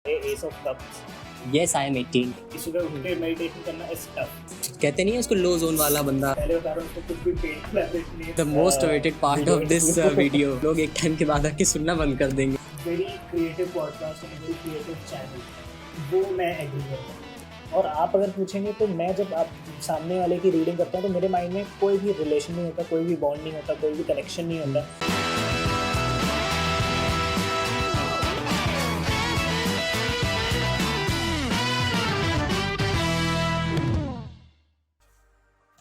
S of cups. Yes, I am 18. इस सुबह उठ के मेडिटेशन करना इज टफ। कहते नहीं है उसको लो जोन वाला बंदा. पहले बता रहा हूँ उसको कुछ भी पेन क्लैरिटी नहीं। The most awaited part of this video. लोग एक टाइम के बाद आके सुनना बंद कर देंगे. Very creative podcast and very creative channel, वो मैं एग्री करता हूँ। और आप अगर पूछेंगे तो मैं जब आप सामने वाले की रीडिंग करता हूँ तो मेरे माइंड में कोई भी रिलेशन नहीं होता, कोई भी बॉन्ड नहीं होता, कोई भी कनेक्शन नहीं होता।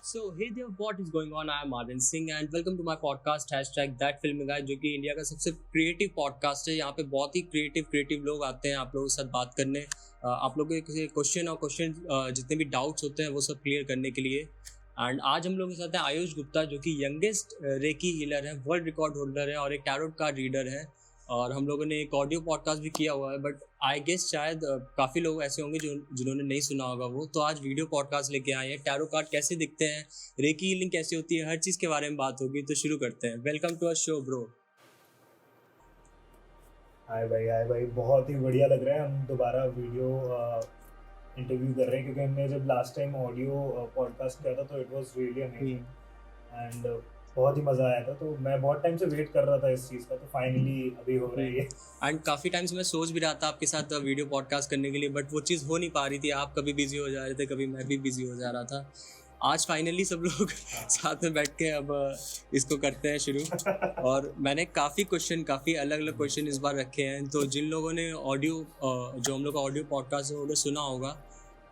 So hey there, what is going on? I am Arvind Singh and welcome to my podcast #ThatFilmGuy, जो कि इंडिया का सबसे क्रिएटिव पॉडकास्ट है। यहाँ पे बहुत ही क्रिएटिव लोग आते हैं आप लोगों के साथ बात करने, आप लोगों के किसी क्वेश्चन जितने भी डाउट्स होते हैं वो सब क्लियर करने के लिए। एंड आज हम लोगों के साथ हैं आयुष गुप्ता, जो कि यंगेस्ट रेकी हीलर है, वर्ल्ड रिकॉर्ड होल्डर है और एक टैरोट कार्ड रीडर है। और हम लोगों ने एक ऑडियो पॉडकास्ट भी किया हुआ है, बट आई गेस शायद काफ़ी लोग ऐसे होंगे जिन्होंने नहीं सुना होगा वो। तो आज वीडियो पॉडकास्ट लेके आए हैं। टैरो कार्ड कैसे दिखते हैं, रेकी हीलिंग कैसे होती है, हर चीज़ के बारे में बात होगी। तो शुरू करते हैं। Welcome to our show bro. Hi भाई, बहुत ही बढ़िया लग रहा है। हम दोबारा वीडियो इंटरव्यू कर रहे हैं क्योंकि हमने जब लास्ट टाइम ऑडियो पॉडकास्ट किया था तो it was really amazing and बहुत ही मज़ा आया था। तो मैं बहुत टाइम से वेट कर रहा था इस चीज़ का, तो फाइनली अभी हो रही है। एंड काफ़ी टाइम से मैं सोच भी रहा था आपके साथ वीडियो पॉडकास्ट करने के लिए, बट वो चीज़ हो नहीं पा रही थी। आप कभी बिजी हो जा रहे थे, कभी मैं भी बिजी हो जा रहा था। आज फाइनली सब लोग साथ में बैठ के अब इसको करते हैं शुरू। और मैंने काफ़ी अलग अलग क्वेश्चन इस बार रखे हैं। तो जिन लोगों ने ऑडियो जो हम लोग का ऑडियो पॉडकास्ट है उन्होंने सुना होगा,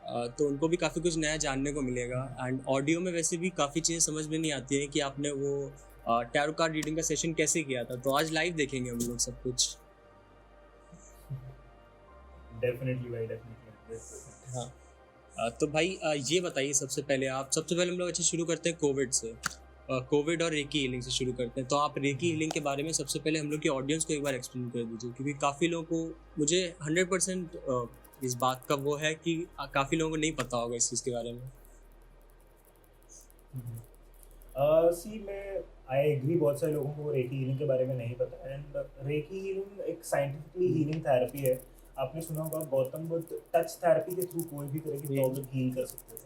तो उनको भी काफ़ी कुछ नया जानने को मिलेगा। एंड ऑडियो में वैसे भी काफ़ी चीज़ें समझ में नहीं आती हैं कि आपने वो टैरो कार्ड रीडिंग का सेशन कैसे किया था। तो आज लाइव देखेंगे हम लोग सब कुछ। डेफिनेटली भाई, डेफिनेटली। हाँ, तो भाई ये बताइए सबसे पहले हम लोग शुरू करते हैं कोविड से। कोविड और रेकी हीलिंग से शुरू करते हैं। तो आप रेकी हीलिंग के बारे में सबसे पहले हम लोग की ऑडियंस को एक बार एक्सप्लेन कर दीजिए, क्योंकि काफ़ी लोगों को, मुझे 100% इस बात का वो है कि काफ़ी लोगों को नहीं पता होगा इस चीज़ के बारे में। मैं आई एग्री, बहुत सारे लोगों को रेकी हीलिंग के बारे में नहीं पता। एंड रेकी हीलिंग एक साइंटिफिकली हीलिंग थेरेपी है। आपने सुना होगा गौतम बुद्ध टच थेरेपी के थ्रू कोई भी तरह की प्रॉब्लम हील कर सकते थे।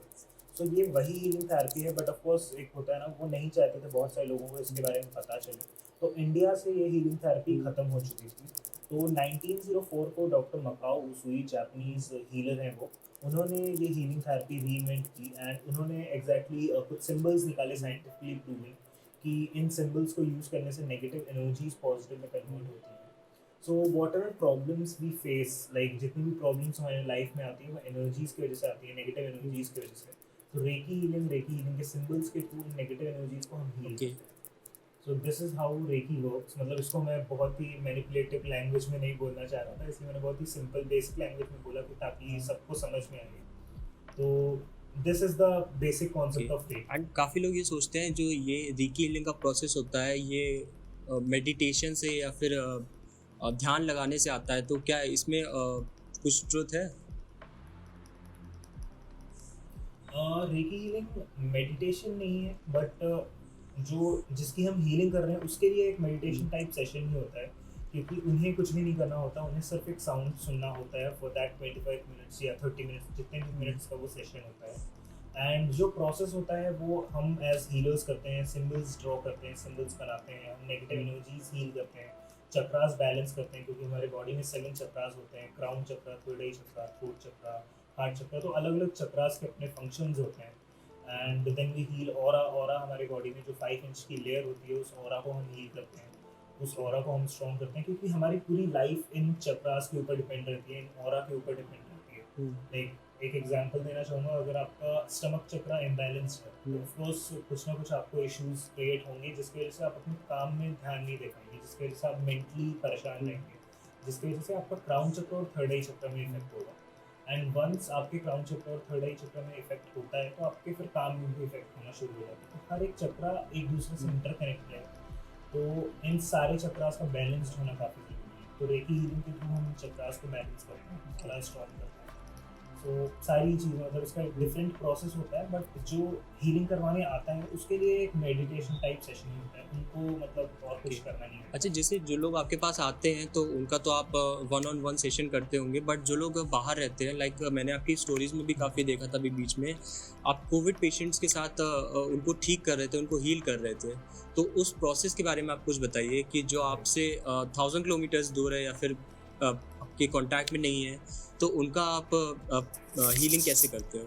सो ये वही हीलिंग थेरेपी है, बट ऑफ कोर्स एक होता है ना, वो नहीं चाहते थे बहुत सारे लोगों को इसके बारे में पता चले। तो इंडिया से ये हीलिंग थेरेपी ख़त्म हो चुकी थी। तो 1904 को doctor Mikao Usui, Japanese healer हैं वो, उन्होंने ये हीलिंग थेरेपी रीइन्वेंट की। एंड उन्होंने एग्जैक्टली कुछ सिंबल्स निकाले, साइंटिफिकली प्रूवन कि इन सिंबल्स को यूज़ करने से नेगेटिव एनर्जीज पॉजिटिव में कन्वर्ट होती हैं। So whatever problems we face, like जितनी भी प्रॉब्लम्स हमारे लाइफ में आती हैं वो एनर्जीज़ की वजह से आती है, नेगेटिव एनर्जीज़ की वजह से। तो रेकी हीलिंग के सिंबल्स के थ्रू नेगेटिव एनर्जीज़ को हम हील करते हैं। So this is how Reiki works. मतलब इसको मैं बहुत ही मैनिपुलेटिव लैंग्वेज में नहीं बोलना चाह रहा था, इसलिए मैंने बहुत ही सिंपल बेसिक लैंग्वेज में बोला कि ताकि सबको समझ में आए। तो this is the basic concept of Reiki. And काफ़ी लोग ये सोचते हैं जो ये रेकी हीलिंग का प्रोसेस होता है ये मेडिटेशन से या फिर ध्यान लगाने से आता है। तो क्या इसमें कुछ ट्रुथ है? रेकी हीलिंग मेडिटेशन नहीं है, बट जो जिसकी हम हीलिंग कर रहे हैं उसके लिए एक मेडिटेशन टाइप सेशन ही होता है, क्योंकि उन्हें कुछ भी नहीं करना होता, उन्हें सिर्फ एक साउंड सुनना होता है फॉर दैट 25 मिनट्स या 30 मिनट्स, जितने भी मिनट्स का वो सेशन होता है। एंड जो प्रोसेस होता है वो हम एज हीलर्स करते हैं, सिंबल्स ड्रॉ करते हैं, सिंबल्स बनाते हैं, हम नेगेटिव एनर्जीज हील करते हैं, चक्रास बैलेंस करते हैं, क्योंकि हमारे बॉडी में 7 चक्रास होते हैं, crown chakra, third chakra, throat chakra, heart chakra. तो अलग अलग चक्रास के अपने फंक्शंस होते हैं। And then we heal aura हमारे बॉडी में जो 5 इंच की लेयर होती है उस ऑरा को हम हील करते हैं, उस ऑरा को हम स्ट्रॉन्ग करते हैं, क्योंकि हमारी पूरी लाइफ इन चक्रास के ऊपर डिपेंड रहती है, इन ऑरा के ऊपर डिपेंड रहती है। लाइक एक एग्जांपल देना चाहूँगा, अगर आपका स्टमक चक्रा इम्बैलेंस्ड है तो ऑफकोर्स कुछ ना कुछ आपको इश्यूज क्रिएट होंगे, जिसकी वजह से आप अपने काम में ध्यान नहीं दे पाएंगे, जिसकी वजह से आप मेंटली परेशान रहेंगे, जिसकी वजह से आपका क्राउन चक्र और थर्ड आई चक्र में इफेक्ट होगा। एंड वंस आपके क्राउन चक्र और थर्ड आई चक्र में इफेक्ट होता है तो आपके फिर काम में भी इफेक्ट होना शुरू हो जाता है। तो हर एक चक्रा एक दूसरे से इंटरकनेक्टेड है, तो इन सारे चक्रास का बैलेंस्ड होना काफ़ी जरूरी है। तो रेकी हीलिंग के थ्रू हम चक्रास को बैलेंस करते हैं, थोड़ा स्ट्रॉन्ग करते हैं। सो सारी चीज़ें मतलब इसका एक डिफरेंट प्रोसेस होता है, बट जो हीलिंग करवाने आता है उसके लिए एक मेडिटेशन टाइप सेशन ही होता है, उनको मतलब और कुछ करना नहीं होता। अच्छा, जैसे जो लोग आपके पास आते हैं तो उनका तो आप वन ऑन वन सेशन करते होंगे, बट जो लोग बाहर रहते हैं, लाइक मैंने आपकी स्टोरीज में भी काफ़ी देखा था अभी बीच में, आप कोविड पेशेंट्स के साथ उनको ठीक कर रहे थे, उनको हील कर रहे थे। तो उस प्रोसेस के बारे में आप कुछ बताइए कि जो आपसे 1000 किलोमीटर्स दूर है या फिर आपके कांटेक्ट में नहीं है, तो उनका आप हीलिंग कैसे करते हो?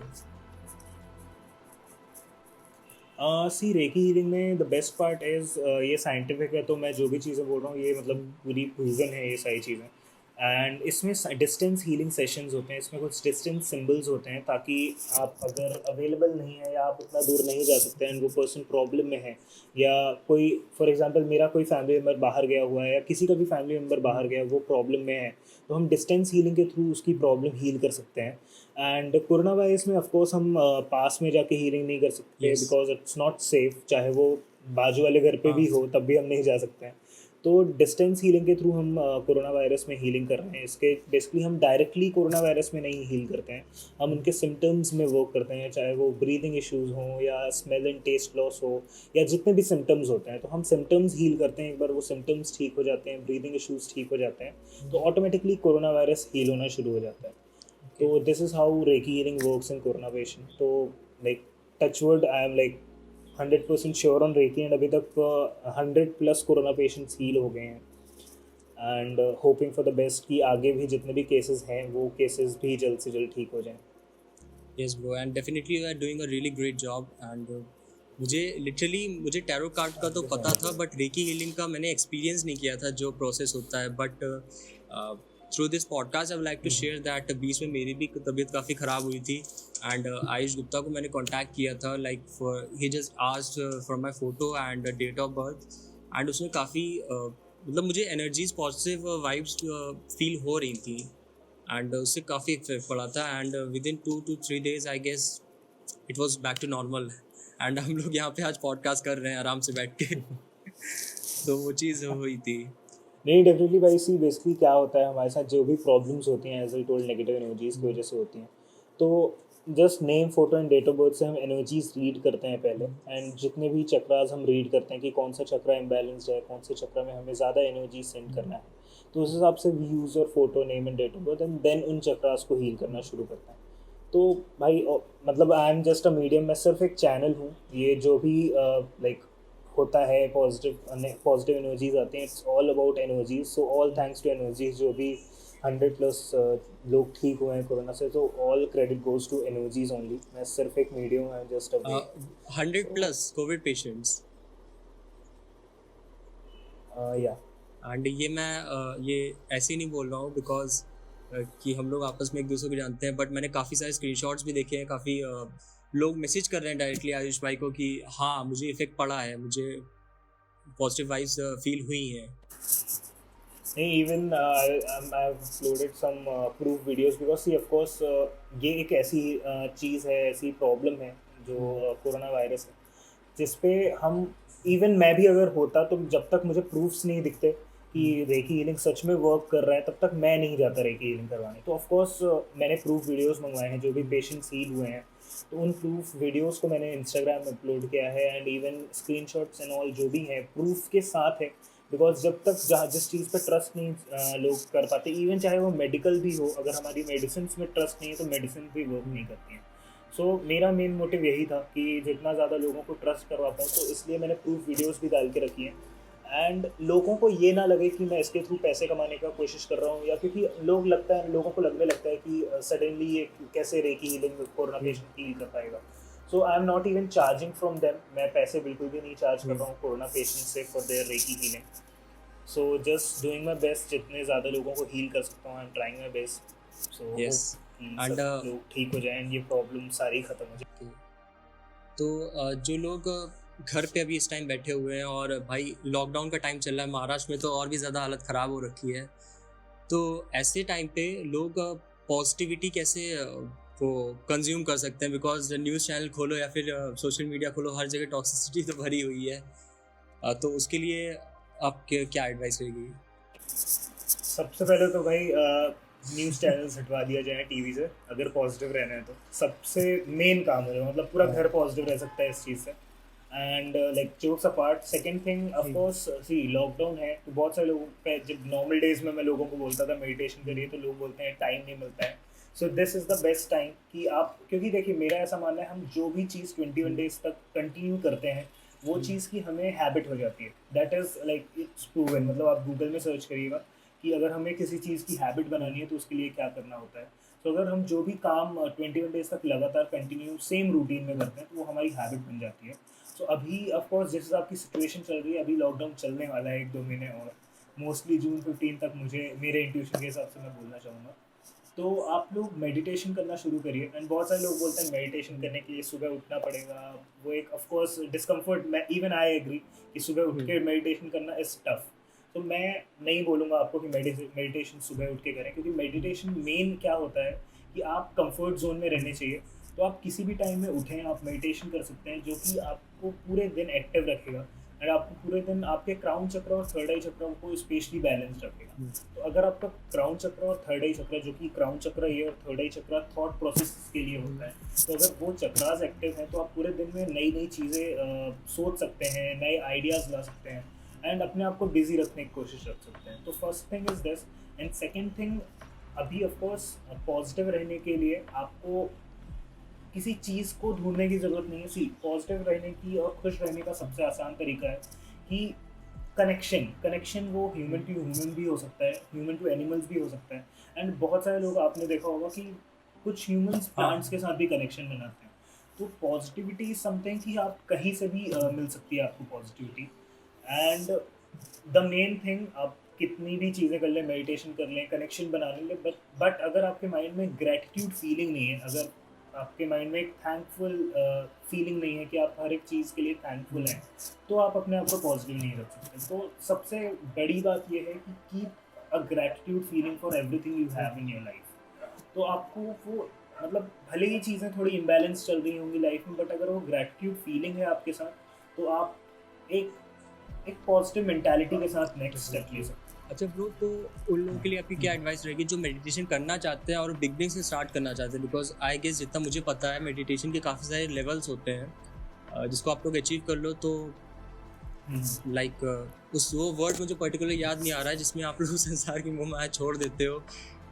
सी रेकी हीलिंग में द बेस्ट पार्ट इज़ ये साइंटिफिक है, तो मैं जो भी चीज़ें बोल रहा हूँ ये मतलब पूरी प्रूवन है ये सारी चीज़ें। एंड इसमें डिस्टेंस हीलिंग सेशंस होते हैं, इसमें कुछ डिस्टेंस सिंबल्स होते हैं, ताकि आप अगर अवेलेबल नहीं है या आप उतना दूर नहीं जा सकते एंड वो पर्सन प्रॉब्लम में है, या कोई फॉर एग्जांपल मेरा कोई फैमिली मेम्बर बाहर गया हुआ है या किसी का भी फैमिली मेम्बर बाहर गया वो प्रॉब्लम में है, तो हम डिस्टेंस हीलिंग के थ्रू उसकी प्रॉब्लम हील कर सकते हैं। एंड कोरोना वायरस में ऑफकोर्स हम पास में जाके हीलिंग नहीं कर सकते yes. Because it's not safe, चाहे वो बाजू वाले घर पे हाँ। भी हो तब भी हम नहीं जा सकते हैं। तो डिस्टेंस हीलिंग के थ्रू हम कोरोना वायरस में हीलिंग कर रहे हैं। इसके बेसिकली हम डायरेक्टली कोरोना वायरस में नहीं हील करते हैं, हम उनके सिम्टम्स में वर्क करते हैं, चाहे वो ब्रीदिंग इश्यूज़ हों या स्मेल एंड टेस्ट लॉस हो या जितने भी सिम्टम्स होते हैं, तो हम सिम्टम्स हील करते हैं। एक बार वो सिम्टम्स ठीक हो जाते हैं, ब्रीदिंग इश्यूज़ ठीक हो जाते हैं, तो ऑटोमेटिकली कोरोना वायरस हील होना शुरू हो जाता है। तो this is how reiki healing works in corona patient. तो like touchwood I am like 100% sure on reiki and अभी तक 100+ कोरोना पेशेंट्स हील हो गए हैं। And hoping for the best कि आगे भी जितने भी केसेस हैं वो केसेस भी जल्द से जल्द ठीक हो जाएं। Yes bro, and definitely you are doing a really great job. And मुझे टैरो कार्ड का तो पता था, बट रेकी हीलिंग का मैंने एक्सपीरियंस नहीं किया था जो प्रोसेस होता है। But through this podcast I would like to share that बीच में मेरी भी तबीयत काफ़ी ख़राब हुई थी, एंड आयुष गुप्ता को मैंने कांटेक्ट किया था, like for he just asked for my photo and date of birth, and उसमें काफ़ी मतलब मुझे एनर्जीज पॉजिटिव वाइब्स फील हो रही थी, एंड उससे काफ़ी इफेक्ट पड़ा था। And within 2 to 3 days I guess it was back to normal, and हम लोग यहाँ पे आज पॉडकास्ट कर रहे हैं आराम से बैठ के। तो वो चीज़ हुई थी। नहीं, डेफिनेटली भाई। सी बेसिकली क्या होता है हमारे साथ, जो भी प्रॉब्लम्स होती हैं as I told negative energies की वजह से होती हैं, तो just name photo and date of birth से हम एनर्जीज रीड करते हैं पहले। एंड जितने भी चक्रास हम रीड करते हैं कि कौन सा चक्रा इम्बैलेंस्ड है, कौन से चक्रा में हमें ज़्यादा एनर्जी सेंड करना है, तो उस हिसाब से we use your photo, name and date of birth and then उन चक्रास को हील करना शुरू करते हैं। तो भाई मतलब I am just a medium, मैं सिर्फ एक चैनल हूँ। ये जो भी लाइक होता है पॉजिटिव एनर्जीज आते हैं, it's all about energies. So all thanks to energies. जो भी 100+ लोग ठीक हुए हैं कोरोना से, तो all credit goes to energies only. मैं सिर्फ एक मीडियम हूँ, just a way. 100+ COVID patients. या एंड ये मैं ये ऐसे ही नहीं बोल रहा हूँ बिकॉज कि हम लोग आपस में एक दूसरे को जानते हैं, बट मैंने काफ़ी सारे स्क्रीनशॉट्स भी देखे हैं, काफ़ी लोग मैसेज कर रहे हैं डायरेक्टली आयुष भाई को कि हाँ मुझे इफेक्ट पड़ा है, मुझे पॉजिटिव वाइब्स फील हुई हैं। नहीं, even I have uploaded some proof videos because see of course ये एक ऐसी चीज़ है, ऐसी प्रॉब्लम है जो कोरोना वायरस है, जिस पे हम, इवन मैं भी अगर होता, तो जब तक मुझे प्रूफ्स नहीं दिखते कि रेकी हीलिंग सच में वर्क कर रहा है, तब तक मैं नहीं जाता रेकी हीलिंग करवाने। तो ऑफ कोर्स मैंने प्रूफ वीडियोस मंगवाए हैं, जो भी पेशेंट्स हील हुए हैं, तो उन प्रूफ वीडियोस को मैंने इंस्टाग्राम में अपलोड किया है। And even screenshots and all जो भी हैं प्रूफ के साथ है, बिकॉज जब तक जहाँ जिस चीज़ पे ट्रस्ट नहीं लोग कर पाते, इवन चाहे वो मेडिकल भी हो, अगर हमारी मेडिसिन में ट्रस्ट नहीं है तो मेडिसिन भी वर्क नहीं करती हैं। सो मेरा मेन मोटिव यही था कि जितना ज़्यादा लोगों को ट्रस्ट करवा पाऊँ, तो इसलिए मैंने प्रूफ वीडियोस भी डाल के रखी हैं। एंड लोगों को ये ना लगे कि मैं इसके थ्रू पैसे कमाने का कोशिश कर रहा हूँ, या क्योंकि लोगों को लगने लगता है कि सडनली ये कैसे reiki healing corona patient heal कर पाएगा। So I am not even charging from them. मैं पैसे बिल्कुल भी नहीं चार्ज कर रहा हूँ कोरोना पेशेंट से for their reiki healing. So just doing my best, जितने ज़्यादा लोगों को हील कर सकता हूँ, I am trying my best. So yes. सब लोग ठीक हो जाएं, ये प्रॉब्लम सारी ख़त्म हो जाए। तो जो लोग घर पे अभी इस टाइम बैठे हुए हैं, और भाई लॉकडाउन का टाइम चल रहा है महाराष्ट्र में, तो और भी ज़्यादा हालत ख़राब हो रखी है, तो ऐसे टाइम पे लोग पॉजिटिविटी कैसे को कंज्यूम कर सकते हैं? बिकॉज न्यूज़ चैनल खोलो या फिर सोशल मीडिया खोलो, हर जगह टॉक्सिसिटी तो भरी हुई है। तो उसके लिए आप क्या एडवाइस रहेगी? सबसे पहले तो भाई न्यूज़ चैनल्स हटवा दिया जाए टीवी से, अगर पॉजिटिव रहना है तो सबसे मेन काम है, मतलब पूरा घर पॉजिटिव रह सकता है इस चीज़ से। And like jokes apart, second thing of course, see lockdown है तो बहुत सारे लोगों पे, जब नॉर्मल डेज में मैं लोगों को बोलता था मेडिटेशन करिए तो लोग बोलते हैं टाइम नहीं मिलता है। सो this is the best time कि आप, क्योंकि देखिए मेरा ऐसा मानना है, हम जो भी चीज़ 21 डेज तक कंटिन्यू करते हैं वो चीज़ की हमें हैबिट हो जाती है। That is like it's proven, मतलब आप गूगल में सर्च करिएगा कि अगर हमें किसी चीज़ की हैबिट बनानी है तो उसके लिए क्या करना होता है। तो अगर हम जो भी काम 21 डेज तक लगातार कंटिन्यू सेम रूटीन में करते हैं तो वो हमारी हैबिट बन जाती है। सो अभी ऑफ कोर्स जिस हिसाब की सिचुएशन चल रही है, अभी लॉकडाउन चलने वाला है 1-2 महीने और, मोस्टली जून 15 तक, मुझे मेरे इंट्यूशन के हिसाब से मैं बोलना चाहूँगा। तो आप लोग मेडिटेशन करना शुरू करिए। एंड बहुत सारे लोग बोलते हैं मेडिटेशन करने के लिए सुबह उठना पड़ेगा, वो एक ऑफ कोर्स डिस्कम्फर्ट, मैं इवन आई एग्री कि सुबह उठ के मेडिटेशन करना इज़ टफ। तो मैं नहीं बोलूँगा आपको कि मेडिटेशन सुबह उठ के करें, क्योंकि मेडिटेशन मेन क्या होता है कि आप कंफर्ट जोन में रहने चाहिए। तो आप किसी भी टाइम में उठें, आप मेडिटेशन कर सकते हैं, जो कि आपको पूरे दिन एक्टिव रखेगा एंड आपको पूरे दिन आपके क्राउन चक्र और थर्ड आई चक्र को स्पेशली बैलेंस रखेगा। तो अगर आपका क्राउन चक्र और थर्ड आई चक्र, जो कि क्राउन चक्र ये और थर्ड आई चक्र थॉट प्रोसेस के लिए होता है, तो अगर वो चक्रास एक्टिव हैं तो आप पूरे दिन में नई नई चीज़ें सोच सकते हैं, नए आइडियाज़ ला सकते हैं एंड अपने आप को बिजी रखने की कोशिश रख सकते हैं। तो first thing is this. And second thing, अभी ऑफ कोर्स पॉजिटिव रहने के लिए आपको किसी चीज़ को ढूंढने की ज़रूरत नहीं है। सी पॉजिटिव रहने की और खुश रहने का सबसे आसान तरीका है कि कनेक्शन, कनेक्शन वो ह्यूमन टू ह्यूमन भी हो सकता है, ह्यूमन टू एनिमल्स भी हो सकता है। एंड बहुत सारे लोग, आपने देखा होगा कि कुछ ह्यूमंस प्लांट्स के साथ भी कनेक्शन बनाते हैं। तो पॉजिटिविटी इज समथिंग कि आप कहीं से भी मिल सकती है आपको positivity. And the main thing, आप कितनी भी चीज़ें कर लें, मेडिटेशन कर लें, कनेक्शन बना लें, बट अगर आपके माइंड में ग्रेटिट्यूड फीलिंग नहीं है, अगर आपके माइंड में एक थैंकफुल फीलिंग नहीं है कि आप हर एक चीज़ के लिए थैंकफुल हैं, तो आप अपने आप को पॉजिटिव नहीं रख सकते। तो सबसे बड़ी बात यह है कि keep a gratitude feeling for everything you have in your life. तो आपको वो, मतलब भले ही चीज़ें थोड़ी इम्बैलेंस चल रही होंगी लाइफ में, बट अगर वो ग्रेटिट्यूड फीलिंग है आपके साथ, तो आप एक एक पॉजिटिव मेंटालिटी के साथ नेक्स्ट स्टेप ले सकते हैं। अच्छा ब्रो, तो उन लोगों के लिए आपकी क्या एडवाइस रहेगी जो मेडिटेशन करना चाहते हैं और बिगनिंग से स्टार्ट करना चाहते हैं? बिकॉज आई गेस जितना मुझे पता है मेडिटेशन के काफ़ी सारे लेवल्स होते हैं, जिसको आप लोग अचीव कर लो तो लाइक उस वो वर्ड मुझे पर्टिकुलर याद नहीं आ रहा है जिसमें आप लोग संसार की मोह माया छोड़ देते हो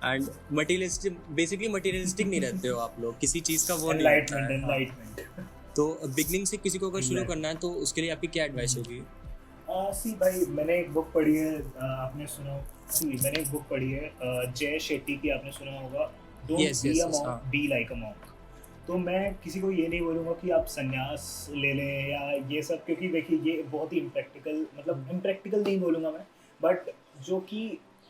एंड मटीरियलिस्टिक, बेसिकली मटीरियलिस्टिक नहीं रहते हो आप लोग, किसी चीज़ का वो नहीं होता है। हाँ, एनलाइटमेंट। तो बिगनिंग से किसी को अगर शुरू करना है तो उसके लिए आपकी क्या एडवाइस होगी? सी भाई, मैंने एक बुक पढ़ी है, आपने सुना, सी मैंने एक बुक पढ़ी है जय शेट्टी की, आपने सुना होगा, don't yes be yes a yes, monk, हाँ। Be like a monk. तो मैं किसी को ये नहीं बोलूँगा कि आप संन्यास ले लें या ये सब, क्योंकि देखिए ये बहुत ही इम्प्रैक्टिकल, मतलब इम्प्रैक्टिकल नहीं बोलूँगा मैं, बट जो कि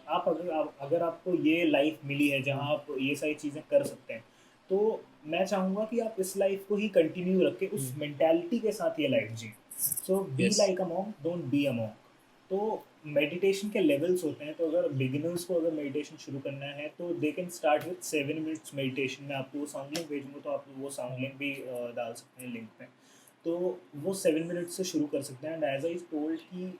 अगर आपको ये लाइफ मिली है जहाँ आप ये सारी चीज़ें कर सकते हैं, तो मैं चाहूँगा कि आप इस लाइफ को ही कंटिन्यू रखें, उस मेंटालिटी के साथ ये लाइफ जी। So be yes. Like a monk, don't be a monk. तो मेडिटेशन के लेवल्स होते हैं, तो अगर बिगिनर्स को अगर मेडिटेशन शुरू करना है तो they can start with 7 minutes meditation. मैं आपको वो साउंड लिंक भेजूँगा, तो आप वो साउंड लिंक भी डाल सकते हैं लिंक पे। तो वो 7 मिनट्स से शुरू कर सकते हैं। एंड एज आई टोल्ड कि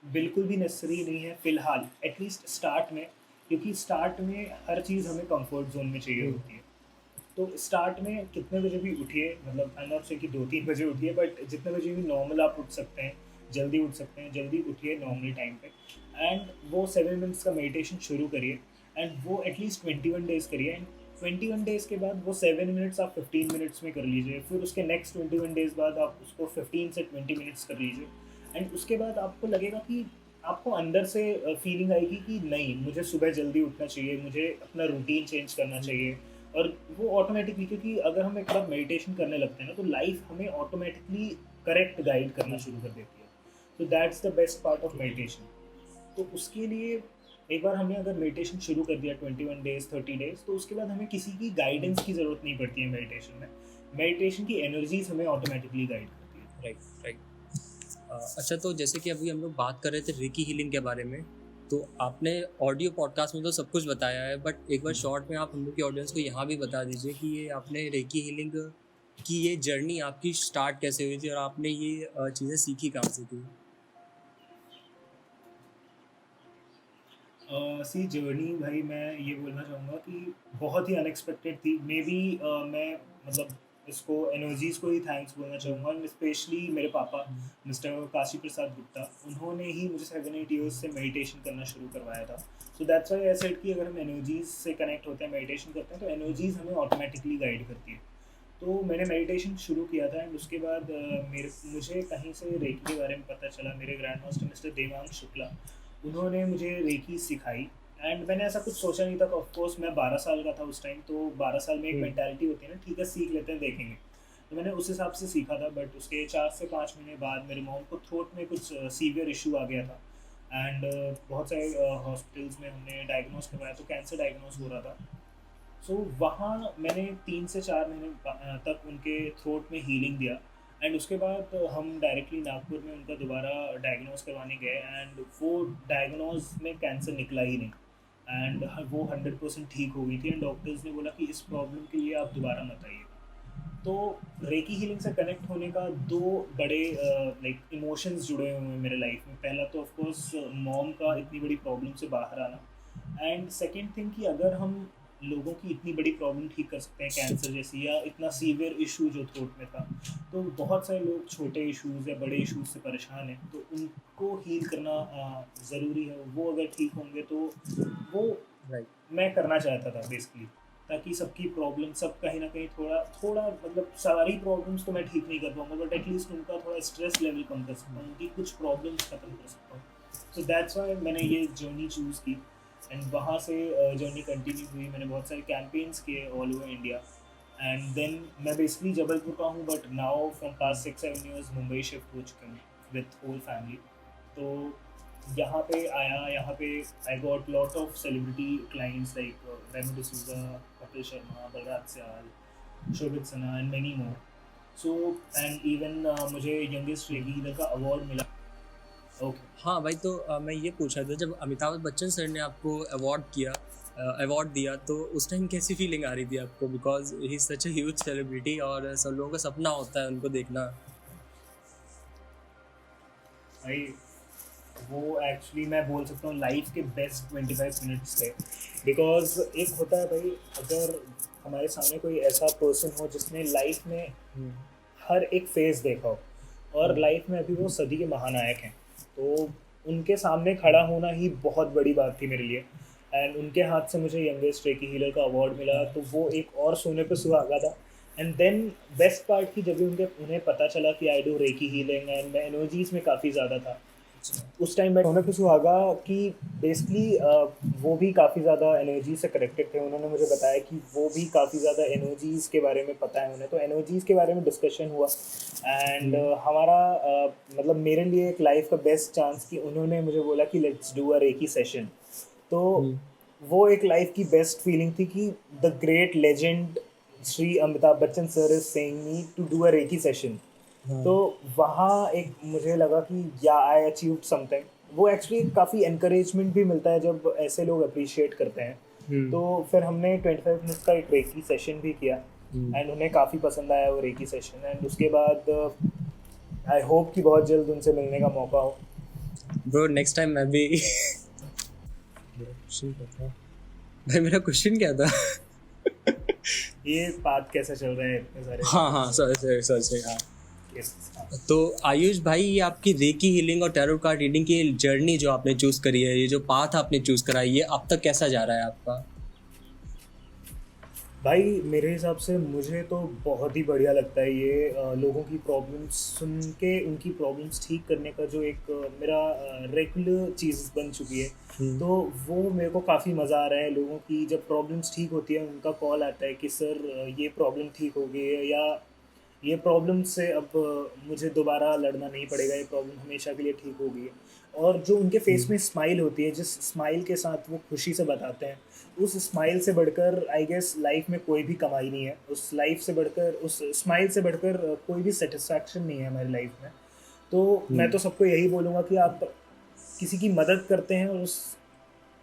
बिल्कुल भी नेसेसरी नहीं है फ़िलहाल, एटलीस्ट स्टार्ट में, क्योंकि स्टार्ट में हर चीज़ हमें कंफर्ट जोन में चाहिए होती है। तो स्टार्ट में कितने बजे भी उठिए, मतलब आई नॉट से कि 2-3 बजे उठिए, बट जितने बजे भी नॉर्मल आप उठ सकते हैं, जल्दी उठ सकते हैं, जल्दी उठिए नॉर्मल टाइम पे। एंड वो 7 मिनट्स का मेडिटेशन शुरू करिए एंड वो एटलीस्ट 21 डेज़ करिए। एंड 21 डेज़ के बाद वो 7 मिनट्स आप 15 मिनट्स में कर लीजिए, फिर उसके नेक्स्ट 21 डेज़ बाद आप उसको 15 से 20 मिनट्स कर लीजिए। एंड उसके बाद आपको लगेगा कि आपको अंदर से फीलिंग आएगी कि नहीं, मुझे सुबह जल्दी उठना चाहिए, मुझे अपना रूटीन चेंज करना चाहिए। और वो ऑटोमेटिकली, क्योंकि अगर हम एक बार मेडिटेशन करने लगते हैं ना, तो लाइफ हमें ऑटोमेटिकली करेक्ट गाइड करना शुरू कर देती है। तो that's the best part of meditation. तो उसके लिए एक बार हमने अगर मेडिटेशन शुरू कर दिया 21 डेज़ 30 डेज़, तो उसके बाद हमें किसी की गाइडेंस की ज़रूरत नहीं पड़ती है मेडिटेशन में। मेडिटेशन की एनर्जीज हमें ऑटोमेटिकली गाइड करती है। Right right. अच्छा, तो जैसे कि अभी हम लोग बात कर रहे थे रेकी हीलिंग के बारे में, तो आपने ऑडियो पॉडकास्ट में तो सब कुछ बताया है, बट एक बार शॉर्ट में आप हम लोग की ऑडियंस को यहाँ भी बता दीजिए कि ये आपने रेकी हीलिंग की ये जर्नी आपकी स्टार्ट कैसे हुई थी और आपने ये चीज़ें सीखी कहाँ से थी? सी जर्नी भाई मैं ये बोलना चाहूँगा कि बहुत ही अनएक्सपेक्टेड थी। मे बी मैं मतलब इसको एनर्जीज़ को ही थैंक्स बोलना चाहूँगा, स्पेशली मेरे पापा मिस्टर काशी प्रसाद गुप्ता, उन्होंने ही मुझे 7-8 ईयर्स से मेडिटेशन करना शुरू करवाया था। So that's why I said कि अगर हम एनर्जीज़ से कनेक्ट होते हैं, मेडिटेशन करते हैं, तो एनर्जीज़ हमें ऑटोमेटिकली गाइड करती है। तो मैंने मेडिटेशन शुरू किया था एंड उसके बाद मुझे कहीं से रेकी के बारे में पता चला। मेरे grand master mister Devang Shukla, उन्होंने मुझे रेकी सिखाई एंड मैंने ऐसा कुछ सोचा नहीं था। ऑफ कोर्स मैं 12 साल का था उस टाइम, तो 12 साल में एक मेंटालिटी होती है ना, ठीक है सीख लेते हैं देखेंगे। तो मैंने उस हिसाब से सीखा था, बट उसके 4 से 5 महीने बाद मेरे मॉम को थ्रोट में कुछ सीवियर इशू आ गया था एंड बहुत सारे हॉस्पिटल्स में हमने डायग्नोस करवाया, तो कैंसर डायग्नोस हो रहा था। सो वहाँ मैंने 3 से 4 महीने तक उनके थ्रोट में हीलिंग दिया एंड उसके बाद हम डायरेक्टली नागपुर में उनका दोबारा डायग्नोस करवाने गए एंड वो डायग्नोस में कैंसर निकला ही नहीं एंड वो 100% ठीक हो गई थी एंड डॉक्टर्स ने बोला कि इस प्रॉब्लम के लिए आप दोबारा मत आइए। तो रेकी हीलिंग से कनेक्ट होने का दो बड़े लाइक इमोशंस जुड़े हुए हैं मेरे लाइफ में। पहला तो ऑफ कोर्स मॉम का इतनी बड़ी प्रॉब्लम से बाहर आना एंड सेकंड थिंग कि अगर हम लोगों की इतनी बड़ी प्रॉब्लम ठीक कर सकते हैं, कैंसर जैसी या इतना सीवियर इशू जो थ्रोट में था, तो बहुत सारे लोग छोटे इश्यूज़ या बड़े इश्यूज से परेशान हैं, तो उनको हील करना ज़रूरी है। वो अगर ठीक होंगे तो वो राइट। मैं करना चाहता था बेसिकली, ताकि सबकी प्रॉब्लम सब कहीं ना कहीं थोड़ा थोड़ा मतलब सारी प्रॉब्लम्स तो मैं ठीक नहीं कर पाऊंगा, बट एटलीस्ट उनका थोड़ा स्ट्रेस लेवल कम कर सकता हूँ, उनकी कुछ प्रॉब्लम्स खत्म कर सकता हूँ। सो दैट्स वाई मैंने ये जर्नी चूज़ की एंड वहाँ से जर्नी कंटिन्यू हुई। मैंने बहुत सारे कैंपेन्स किए all over India and then मैं बेसिकली जबलपुर का हूँ, but now from past 6-7 years Mumbai shift हो चुके हैं विथ होल फैमिली। तो यहाँ पे आया, यहाँ पे I got lot of celebrity clients like Remo D'Souza, Kapil Sharma, Balraj Syal, Shobhit Sinha and many more. So and even मुझे यंगेस्ट रेगी हीलर का अवार्ड मिला। ओके हाँ भाई, तो मैं ये पूछ रहा था, जब अमिताभ बच्चन सर ने आपको अवार्ड दिया तो उस टाइम कैसी फीलिंग आ रही थी आपको, because he is such a huge celebrity और सब लोगों का सपना होता है उनको देखना। भाई वो एक्चुअली मैं बोल सकता हूँ लाइफ के बेस्ट 25 मिनट्स थे। बिकॉज एक होता है भाई, अगर हमारे सामने कोई ऐसा पर्सन हो जिसने लाइफ में हर एक फेज देखा हो और लाइफ में अभी वो सदी के महानायक हैं, तो उनके सामने खड़ा होना ही बहुत बड़ी बात थी मेरे लिए एंड उनके हाथ से मुझे यंगेस्ट रेकी हीलर का अवार्ड मिला, तो वो एक और सोने पे सुहागा था। एंड देन बेस्ट पार्ट की जब भी उन्हें पता चला कि I do recce healing and मैं एनर्जीज में काफ़ी ज़्यादा था उस टाइम, मैं सोने पे सुहागा कि बेसिकली वो भी काफ़ी ज़्यादा एनर्जी से कनेक्टेड थे। उन्होंने मुझे बताया कि वो भी काफ़ी ज़्यादा एनर्जीज़ के बारे में पता है उन्हें, तो एनर्जीज़ के बारे में डिस्कशन हुआ एंड हमारा मतलब मेरे लिए एक लाइफ का बेस्ट चांस कि उन्होंने मुझे बोला कि let's do a reiki session. तो वो एक लाइफ की बेस्ट फीलिंग थी कि the great legend Shri Amitabh Bachchan sir is saying me to do a reiki session. तो वहाँ एक मुझे लगा कि या आई अचीव्ड समथिंग। वो एक्चुअली काफ़ी एनकरेजमेंट भी मिलता है जब ऐसे लोग अप्रिशिएट करते हैं। तो फिर हमने 25 मिनट्स का एक रेकी सेशन भी किया एंड उन्हें काफ़ी पसंद आया वो रेकी सेशन एंड उसके बाद आई होप कि बहुत जल्द उनसे मिलने का मौका हो। ब्रो नेक्स्ट टाइम मैं भी भाई मेरा क्वेश्चन क्या था? ये बात कैसा चल रहा है इतने सारे। हाँ सॉरी हाँ। Yes, हाँ। तो आयुष भाई, ये आपकी रेकी हीलिंग और टैरो कार्ड रीडिंग की जर्नी जो आपने चूज करी है, ये जो पाथ आपने चूज करा है, ये अब तक कैसा जा रहा है आपका? भाई मेरे हिसाब से मुझे तो बहुत ही बढ़िया लगता है ये लोगों की प्रॉब्लम्स सुन के उनकी प्रॉब्लम्स ठीक करने का जो एक मेरा रेगुलर चीज़ बन चुकी है। तो वो मेरे को काफ़ी मज़ा आ रहा है। लोगों की जब प्रॉब्लम्स ठीक होती है उनका कॉल आता है कि सर ये प्रॉब्लम ठीक हो गई है, या ये प्रॉब्लम से अब मुझे दोबारा लड़ना नहीं पड़ेगा, ये प्रॉब्लम हमेशा के लिए ठीक हो गई है। और जो उनके फेस में स्माइल होती है, जिस स्माइल के साथ वो खुशी से बताते हैं, उस स्माइल से बढ़कर आई गेस लाइफ में कोई भी कमाई नहीं है। उस लाइफ से बढ़कर, उस स्माइल से बढ़कर कोई भी सेटिस्फैक्शन नहीं है हमारी लाइफ में। तो मैं तो सबको यही बोलूँगा कि आप किसी की मदद करते हैं और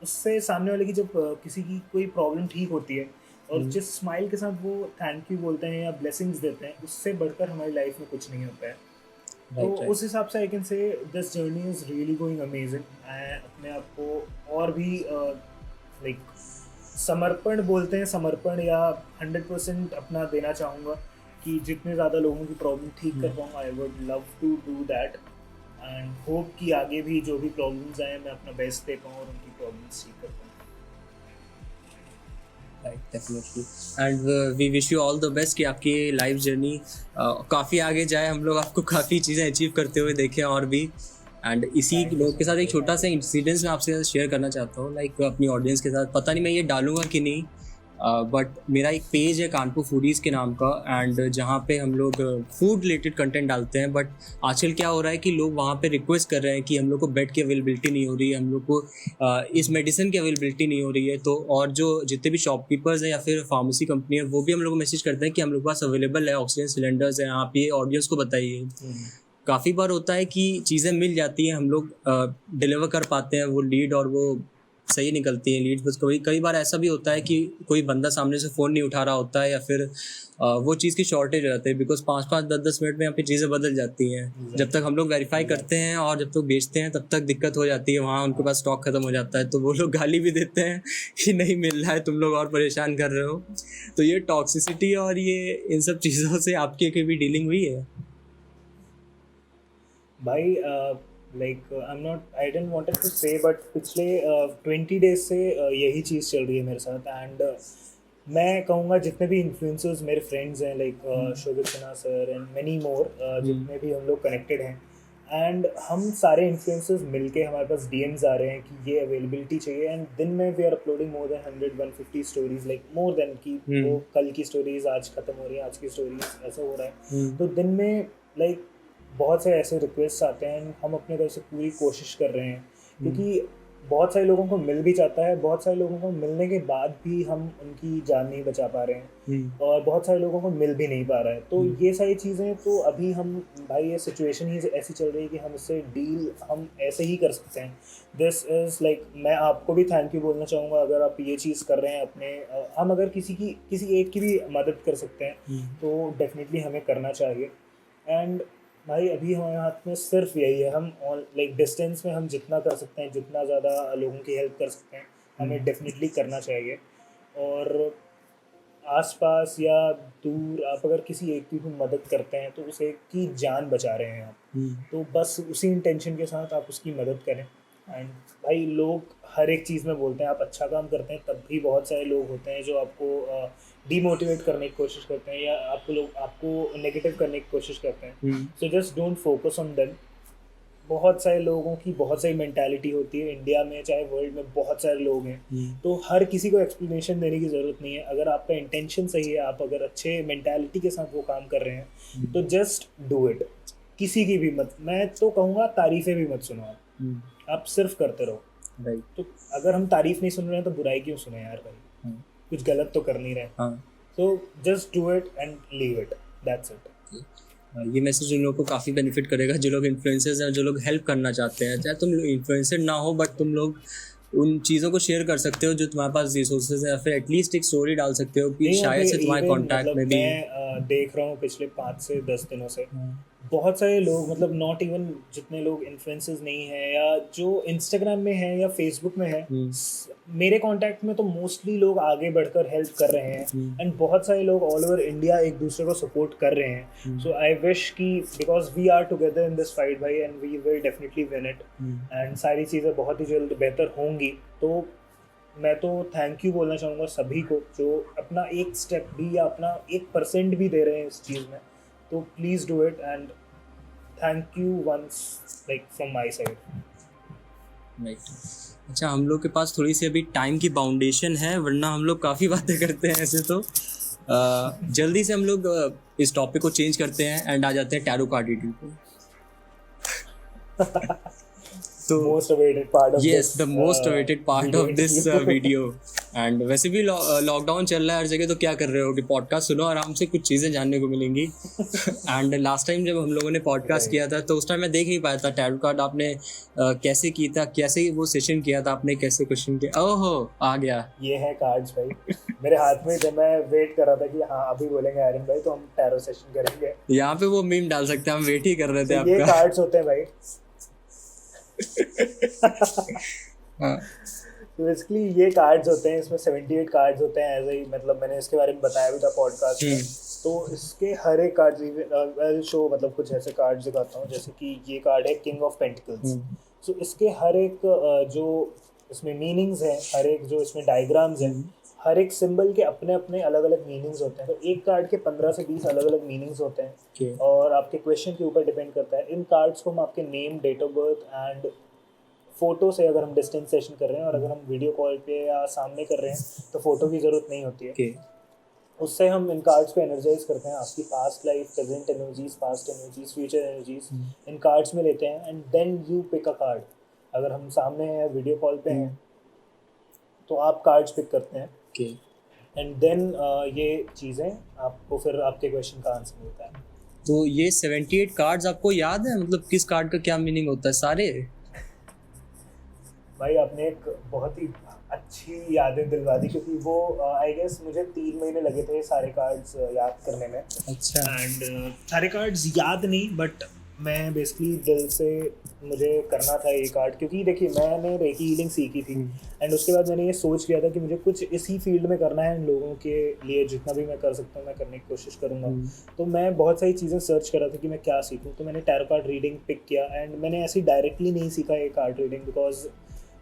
उससे सामने वाले की जब किसी की कोई प्रॉब्लम ठीक होती है और जिस स्माइल के साथ वो थैंक यू बोलते हैं या ब्लेसिंग्स देते हैं, उससे बढ़कर हमारी लाइफ में कुछ नहीं होता है। तो right. उस हिसाब से आई कैन से this journey is really going amazing. मैं अपने आप को और भी लाइक समर्पण बोलते हैं, समर्पण या 100% अपना देना चाहूँगा कि जितने ज़्यादा लोगों की प्रॉब्लम ठीक कर पाऊँ, I would love to do that and hope कि आगे भी जो भी प्रॉब्लम्स आए मैं अपना बेस्ट दे पाऊँ और उनकी प्रॉब्लम्स ठीक कर पाऊँ। Right, definitely. And we wish you all the best कि आपकी लाइफ जर्नी काफ़ी आगे जाए, हम लोग आपको काफ़ी चीज़ें अचीव करते हुए देखें और भी। एंड इसी Thank you लोग so के साथ much, एक छोटा सा इंसिडेंस मैं आपसे शेयर करना चाहता हूँ, लाइक अपनी ऑडियंस के साथ। पता नहीं मैं ये डालूंगा कि नहीं, बट मेरा एक पेज है कानपुर फूडीज़ के नाम का, एंड जहाँ पे हम लोग फूड रिलेटेड कंटेंट डालते हैं। बट आजकल क्या हो रहा है कि लोग वहाँ पे रिक्वेस्ट कर रहे हैं कि हम लोग को बेड की अवेलेबिलिटी नहीं हो रही है, हम लोग को इस मेडिसिन की अवेलेबिलिटी नहीं हो रही है। तो और जो जितने भी शॉपकीपर्स हैं या फिर फार्मेसी कंपनी है, वो भी हम लोग को मैसेज करते हैं कि हम लोग के पास अवेलेबल है ऑक्सीजन सिलेंडर्स हैं, आप ये ऑडियंस को बताइए। काफ़ी बार होता है कि चीज़ें मिल जाती हैं, हम लोग डिलीवर कर पाते हैं वो लीड और वो सही निकलती है लीड। बस कई बार ऐसा भी होता है कि कोई बंदा सामने से फ़ोन नहीं उठा रहा होता है, या फिर वो चीज़ की शॉर्टेज हो जाती है, बिकॉज 5-5, 10-10 मिनट में यहाँ पे चीज़ें बदल जाती हैं। जब तक हम लोग वेरीफाई करते हैं और जब तक बेचते हैं तब तक दिक्कत हो जाती है, वहाँ उनके पास स्टॉक खत्म हो जाता है, तो वो लोग गाली भी देते हैं कि नहीं मिल रहा है, तुम लोग और परेशान कर रहे हो। तो ये टॉक्सिसिटी और ये इन सब चीज़ों से आपकी कभी डीलिंग हुई है? भाई like I didn't wanted to say but पिछले 20 डेज से यही चीज़ चल रही है मेरे साथ। एंड मैं कहूँगा जितने भी इन्फ्लुएंसर्स मेरे फ्रेंड्स हैं, like Shobhit Sinha sir and many मोर, जितने भी हम लोग कनेक्टेड हैं, एंड हम सारे इन्फ्लुएंसर्स मिलके हमारे पास डीएम्स आ रहे हैं कि ये अवेलेबिलिटी चाहिए। एंड दिन में we are uploading more than 100-150 stories, like more than कि वो कल की स्टोरीज आज खत्म हो रही है, आज की स्टोरीज ऐसा हो रहा है। तो दिन में लाइक बहुत से ऐसे रिक्वेस्ट आते हैं, हम अपने तरफ से पूरी कोशिश कर रहे हैं, क्योंकि बहुत सारे लोगों को मिल भी जाता है, बहुत सारे लोगों को मिलने के बाद भी हम उनकी जान नहीं बचा पा रहे हैं, और बहुत सारे लोगों को मिल भी नहीं पा रहा है। तो ये सारी चीज़ें, तो अभी हम भाई ये सिचुएशन ही ऐसी चल रही है कि हम इससे डील हम ऐसे ही कर सकते हैं। दिस इज़ लाइक मैं आपको भी थैंक यू बोलना चाहूँगा अगर आप ये चीज़ कर रहे हैं अपने हम अगर किसी एक की भी मदद कर सकते हैं तो डेफिनेटली हमें करना चाहिए। एंड भाई अभी हमारे हाथ में सिर्फ यही है, हम लाइक डिस्टेंस में हम जितना कर सकते हैं, जितना ज़्यादा लोगों की हेल्प कर सकते हैं, हमें डेफिनेटली करना चाहिए। और आसपास या दूर आप अगर किसी एक की भी मदद करते हैं तो उस एक की जान बचा रहे हैं आप। तो बस उसी इंटेंशन के साथ आप उसकी मदद करें। एंड भाई लोग हर एक चीज़ में बोलते हैं, आप अच्छा काम करते हैं तब भी बहुत सारे लोग होते हैं जो आपको डीमोटिवेट करने की कोशिश करते हैं या आपको नेगेटिव करने की कोशिश करते हैं। So just don't focus on them. बहुत सारे लोगों की बहुत सारी मेंटालिटी होती है इंडिया में, चाहे वर्ल्ड में बहुत सारे लोग हैं, तो हर किसी को एक्सप्लेनेशन देने की ज़रूरत नहीं है। अगर आपका इंटेंशन सही है, आप अगर अच्छे मेंटालिटी के साथ वो काम कर रहे हैं तो जस्ट डू इट। किसी की भी मत, मैं तो कहूँगा तारीफ़ें भी मत सुनो आप सिर्फ करते रहो। राइट। तो अगर हम तारीफ़ नहीं सुन रहे हैं तो बुराई क्यों सुने यार भाई, कुछ गलत तो कर नहीं रहे। So just do it and leave it, that's it. ये मैसेज उन लोगों को काफ़ी बेनिफिट करेगा जो लोग इन्फ्लुएंसर्स हैं, जो लोग हेल्प करना चाहते हैं। चाहे तुम इन्फ्लुएंसर ना हो बट तुम लोग उन चीज़ों को शेयर कर सकते हो जो तुम्हारे पास रिसोर्सेज है, या फिर एटलीस्ट एक स्टोरी डाल सकते हो कि शायद से तुम्हारे कॉन्टैक्ट में भी। मैं देख रहा हूँ पिछले 5 से 10 दिनों से बहुत सारे लोग, मतलब नॉट इवन जितने लोग इन्फ्लुएंसर्स नहीं हैं या जो इंस्टाग्राम में हैं या फेसबुक में हैं, मेरे कांटेक्ट में तो मोस्टली लोग आगे बढ़कर हेल्प कर रहे हैं। एंड बहुत सारे लोग ऑल ओवर इंडिया एक दूसरे को सपोर्ट कर रहे हैं। सो आई विश कि because we are together in this fight भाई, and we will definitely win it, and सारी चीज़ें बहुत ही जल्द बेहतर होंगी। तो मैं तो थैंक यू बोलना चाहूँगा सभी को जो अपना एक स्टेप भी या अपना 1% भी दे रहे हैं इस चीज़ में। तो please do it and thank you once like from my side. Right. अच्छा, हम लोग के पास थोड़ी सी अभी टाइम की बाउंडेशन है, वरना हम लोग काफ़ी बातें करते हैं ऐसे। तो जल्दी से हम लोग इस टॉपिक को चेंज करते हैं एंड आ जाते हैं टैरो कार्ड रीडिंग पे। तो most awaited part of yes, this the most awaited part video of this interview. video. And वैसे भी लॉकडाउन चल रहा है हर जगह, तो क्या कर रहे हो कि पॉडकास्ट सुनो, आराम से कुछ चीज़ें जानने को मिलेंगी. एंड लास्ट टाइम जब हम लोगों ने पॉडकास्ट किया था तो उस टाइम मैं देख नहीं पाया था टैरो कार्ड आपने कैसे की था, कैसे वो सेशन किया था आपने, कैसे क्वेश्चन किया. ओहो आ गया, ये है कार्ड्स भाई मेरे हाथ में. जब मैं वेट कर रहा था कि हाँ अभी बोलेंगे आर्यन भाई तो हम टैरो सेशन करेंगे, यहाँ पे वो मीम डाल सकते हैं, हम वेट ही कर रहे थे तो ये आपका. कार्ड्स होते हैं भाई. हाँ. तो बेसिकली ये कार्ड्स होते हैं, इसमें 78 कार्ड्स होते हैं. ऐसे ही मतलब मैंने इसके बारे में बताया भी था पॉडकास्ट में. तो इसके हर एक कार्ड शो मतलब कुछ ऐसे कार्ड्स दिखाता हूँ. जैसे कि ये कार्ड है किंग ऑफ पेंटिकल्स. सो इसके हर एक जो इसमें मीनिंग्स हैं, हर एक जो इसमें डायग्राम्स हैं, हर एक सिंबल के अपने अपने अलग अलग मीनिंग्स होते हैं. तो एक कार्ड के 15 से 20 अलग अलग मीनिंग्स होते हैं और आपके क्वेश्चन के ऊपर डिपेंड करता है. इन कार्ड्स को हम आपके name, date of birth and photo से, अगर हम डिस्टेंस सेशन कर रहे हैं और अगर हम वीडियो कॉल पे या सामने कर रहे हैं तो फोटो की ज़रूरत नहीं होती है. उससे हम इन कार्ड्स को एनर्जाइज करते हैं. आपकी past life, present energies, past energies, future energies इन कार्ड्स में लेते हैं. And then you pick a card. अगर हम सामने हैं, वीडियो कॉल पे हैं, तो आप कार्ड्स पिक करते हैं. एंड देन ये चीज़ें आपको फिर आपके क्वेश्चन का आंसर मिलता है. तो ये 78 कार्ड्स आपको याद है, मतलब किस कार्ड का क्या मीनिंग होता है सारे? भाई आपने एक बहुत ही अच्छी यादें दिलवा दी, क्योंकि वो आई गेस मुझे 3 महीने लगे थे सारे कार्ड्स याद करने में. अच्छा. एंड सारे कार्ड्स याद नहीं, बट मैं बेसिकली दिल से मुझे करना था ये कार्ड. क्योंकि देखिए मैंने रेकी हीलिंग सीखी थी एंड उसके बाद मैंने ये सोच लिया था कि मुझे कुछ इसी फील्ड में करना है. इन लोगों के लिए जितना भी मैं कर सकता हूँ मैं करने की कोशिश करूँगा. तो मैं बहुत सारी चीज़ें सर्च कर रहा था कि मैं क्या सीखूँ. तो मैंने टैरो कार्ड रीडिंग पिक किया. एंड मैंने ऐसे डायरेक्टली नहीं सीखा ये कार्ड रीडिंग, बिकॉज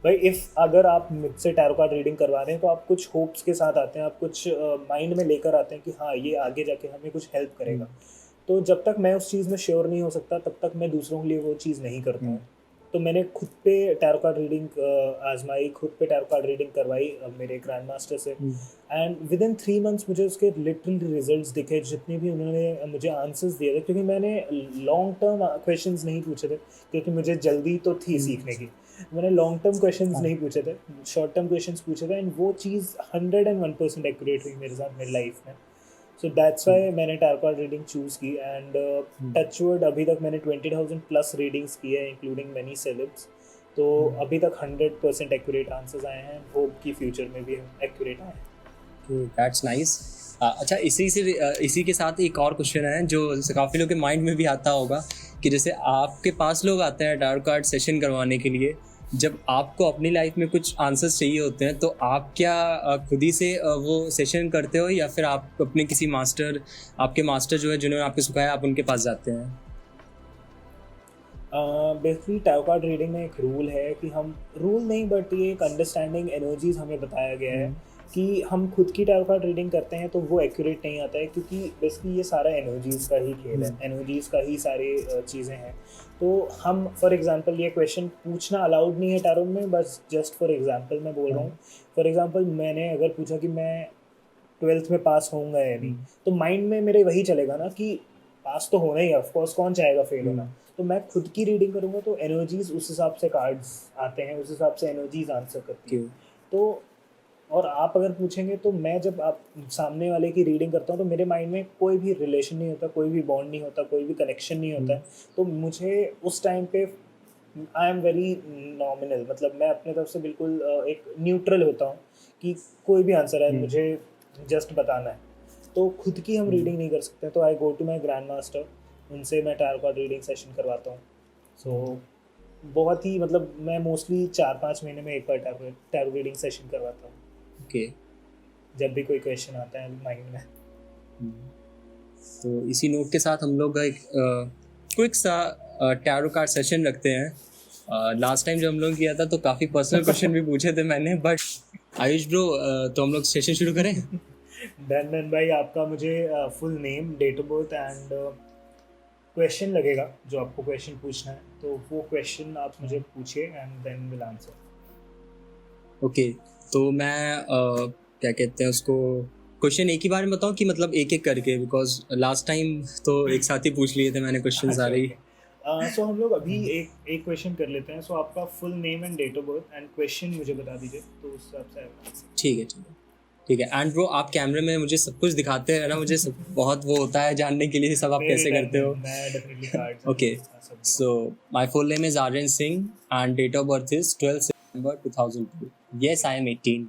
भाई अगर आप मुझसे टैरो कार्ड रीडिंग करवा रहे हैं तो आप कुछ होप्स के साथ आते हैं, आप कुछ माइंड में लेकर आते हैं कि हाँ ये आगे जाके हमें कुछ हेल्प करेगा. तो जब तक मैं उस चीज़ में श्योर नहीं हो सकता तब तक मैं दूसरों के लिए वो चीज़ नहीं करता हूँ. तो मैंने खुद पे टैरो कार्ड रीडिंग आजमाई, खुद पे टैरो कार्ड रीडिंग करवाई मेरे ग्रैंड मास्टर से. एंड विद इन 3 months मुझे उसके लिटरल रिजल्ट्स दिखे, जितने भी उन्होंने मुझे आंसर्स दिए थे. क्योंकि मैंने लॉन्ग टर्म क्वेश्चंस नहीं पूछे थे, क्योंकि मुझे जल्दी तो थी सीखने की. मैंने लॉन्ग टर्म क्वेश्चंस नहीं पूछे थे, शॉर्ट टर्म क्वेश्चंस पूछे थे. एंड वो चीज़ 101% एक्यूरेट हुई मेरे साथ मेरी लाइफ में. सो दैट्स वाई मैंने टैरो कार्ड रीडिंग चूज़ की. एंड टचवुड अभी तक मैंने 20,000 प्लस रीडिंग्स की है, इंक्लूडिंग मैनी सेलेब्स. तो अभी तक 100% एक्यूरेट आंसर्स आए हैं. होप कि फ्यूचर में भी एक्यूरेट आए. That's nice. अच्छा, इसी के साथ एक और क्वेश्चन है जो काफ़ी लोगों के माइंड में भी आता होगा कि जैसे आपके पास लोग आते हैं टैरो कार्ड सेशन करवाने के लिए, जब आपको अपनी लाइफ में कुछ आंसर्स चाहिए होते हैं तो आप क्या खुद ही से वो सेशन करते हो या फिर आप अपने किसी आपके मास्टर जो है जिन्होंने आपको सिखाया आप उनके पास जाते हैं? बेसिकली टैरो कार्ड रीडिंग में एक रूल है कि हम, रूल नहीं बट ये एक अंडरस्टैंडिंग एनर्जीज हमें बताया गया है कि हम खुद की टैरो कार्ड रीडिंग करते हैं तो वो एक्यूरेट नहीं आता है. क्योंकि बेसिकली ये सारा एनर्जीज़ का ही खेल है, एनर्जीज़ का ही सारी चीज़ें हैं. तो हम फॉर एग्जांपल ये क्वेश्चन पूछना अलाउड नहीं है टैरो में, बस जस्ट फॉर एग्जांपल मैं बोल रहा हूँ. फॉर एग्जांपल मैंने अगर पूछा कि मैं 12th में पास होऊंगा या नहीं, तो माइंड में मेरे वही चलेगा ना कि पास तो होना ही है, ऑफकोर्स कौन चाहेगा फेल होना. तो मैं खुद की रीडिंग करूँगा तो एनर्जीज़ उस हिसाब से कार्ड्स आते हैं, उस हिसाब से एनर्जीज़ आंसर करती है. तो और आप अगर पूछेंगे तो मैं जब आप सामने वाले की रीडिंग करता हूँ तो मेरे माइंड में कोई भी रिलेशन नहीं होता, कोई भी बॉन्ड नहीं होता, कोई भी कनेक्शन नहीं होता है. तो मुझे उस टाइम पे आई एम वेरी नॉमिनल, मतलब मैं अपने तरफ से बिल्कुल एक न्यूट्रल होता हूँ कि कोई भी आंसर है मुझे जस्ट बताना है. तो खुद की हम रीडिंग नहीं कर सकते, तो I go to my grand master, उनसे मैं टैरो कार्ड रीडिंग सेशन करवाता हूँ. सो बहुत ही मतलब मैं मोस्टली 4-5 महीने में एक बार टैरो रीडिंग सेशन करवाता हूँ. जब भी कोई क्वेश्चन आता है माइंड में. तो इसी नोट के साथ हम लोग एक क्विक सा टैरो कार्ड सेशन रखते हैं. लास्ट टाइम जब हम लोग किया था तो काफ़ी पर्सनल क्वेश्चन भी पूछे थे मैंने, बट आयुष ब्रो तो हम लोग सेशन शुरू करें. डन भाई, आपका मुझे full name, date of birth and question लगेगा जो आपको क्वेश्चन पूछना है. तो वो क्वेश्चन आप मुझे पूछिए and then will answer. Okay, तो मैं क्या कहते हैं उसको, क्वेश्चन एक ही बार में बताऊं कि मतलब एक एक करके, बिकॉज लास्ट टाइम तो एक साथ ही पूछ लिए थे मैंने क्वेश्चन सारे ही. सो हम लोग अभी एक क्वेश्चन कर लेते हैं. सो आपका full name and date of birth and question मुझे बता दीजिए, तो उस हिसाब से ठीक है ठीक है ठीक है. एंड ब्रो आप कैमरे में मुझे सब कुछ दिखाते हैं ना, मुझे सब बहुत वो होता है जानने के लिए सब आप नहीं कैसे नहीं करते हो. मैं डेफिनेटली कार्ड्स Okay, सब so my full name is Aryan Singh and date of birth is 12 September 2002. Yes, I am 18.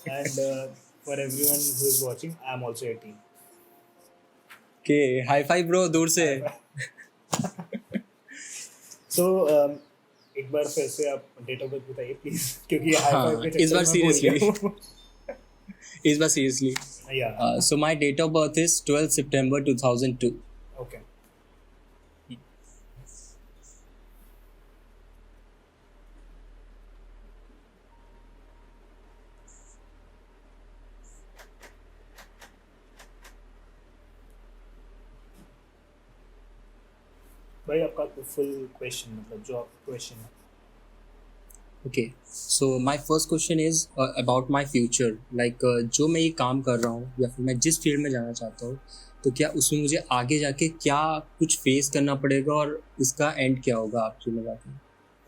And for everyone who is watching I am also 18. Okay, high five bro दूर से. सो एक बार फिर से आप date of birth बताइए please, क्योंकि high हाँ, five के इस बार चक्कर में भूल seriously. गया. इस बार seriously. या So my date of birth is 12 September 2002. Okay. भाई आपका फुल क्वेश्चन, मतलब जो आपका क्वेश्चन है. Okay, so my first question is about my future. Like जो मैं ये काम कर रहा हूँ या फिर मैं जिस फील्ड में जाना चाहता हूँ, तो क्या उसमें मुझे आगे जाके क्या कुछ फेस करना पड़ेगा और इसका एंड क्या होगा आपकी लगा के.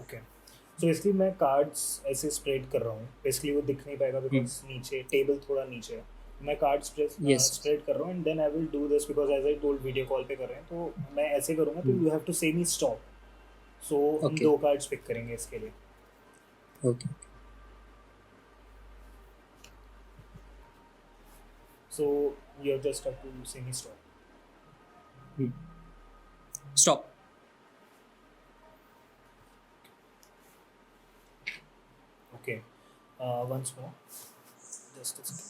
ओके. सो बेसिकली मैं कार्ड्स ऐसे स्प्रेड कर रहा हूँ. बेसिकली वो दिख नहीं पाएगा बिकॉज नीचे टेबल थोड़ा नीचे है. मैं कार्ड्स Yes. स्प्रेड कर रहा हूँ and then I will do this because as I told video call पे कर रहे हैं, तो मैं ऐसे करूँगा. तो यू हैव टू से मी स्टॉप. सो हम Okay. 2 कार्ड्स पिक करेंगे इसके लिए. Okay. So you just have to say me stop. Stop. Okay. Once more. Just a second.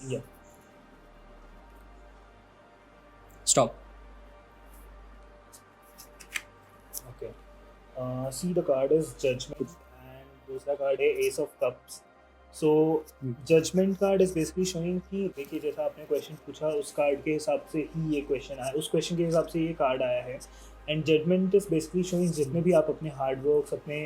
Yeah. Stop. Okay. See, the card is Judgment and दूसरा card है Ace of Cups. So judgment card is basically showing कि देखिए जैसा आपने question पूछा उस card के हिसाब से ही ये क्वेश्चन आया, उस क्वेश्चन के हिसाब से ये कार्ड आया है. And judgment is basically showing जितने भी आप अपने हार्ड वर्क्स, अपने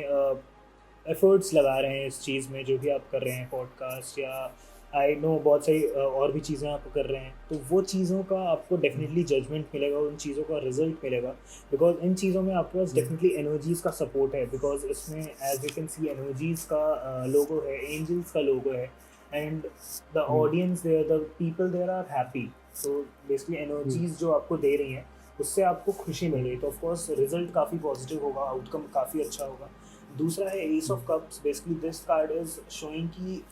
एफर्ट्स लगा रहे हैं इस चीज़ में, जो भी आप कर रहे हैं पॉडकास्ट या आई नो बहुत सारी और भी चीज़ें आप कर रहे हैं, तो वो चीज़ों का आपको डेफिनेटली जजमेंट मिलेगा, उन चीज़ों का रिजल्ट मिलेगा. बिकॉज इन चीज़ों में आपके पास डेफिनेटली एनर्जीज़ का सपोर्ट है. बिकॉज इसमें as you can see energies का लोगो है, एंजल्स का लोगो है, and the audience there, the people there are happy. तो बेसिकली एनर्जीज़ जो आपको दे रही हैं उससे आपको खुशी मिल रही है, तो ऑफकोर्स रिजल्ट काफ़ी पॉजिटिव होगा, आउटकम काफ़ी अच्छा होगा. दूसरा है S of cups. Basically this card is showing कि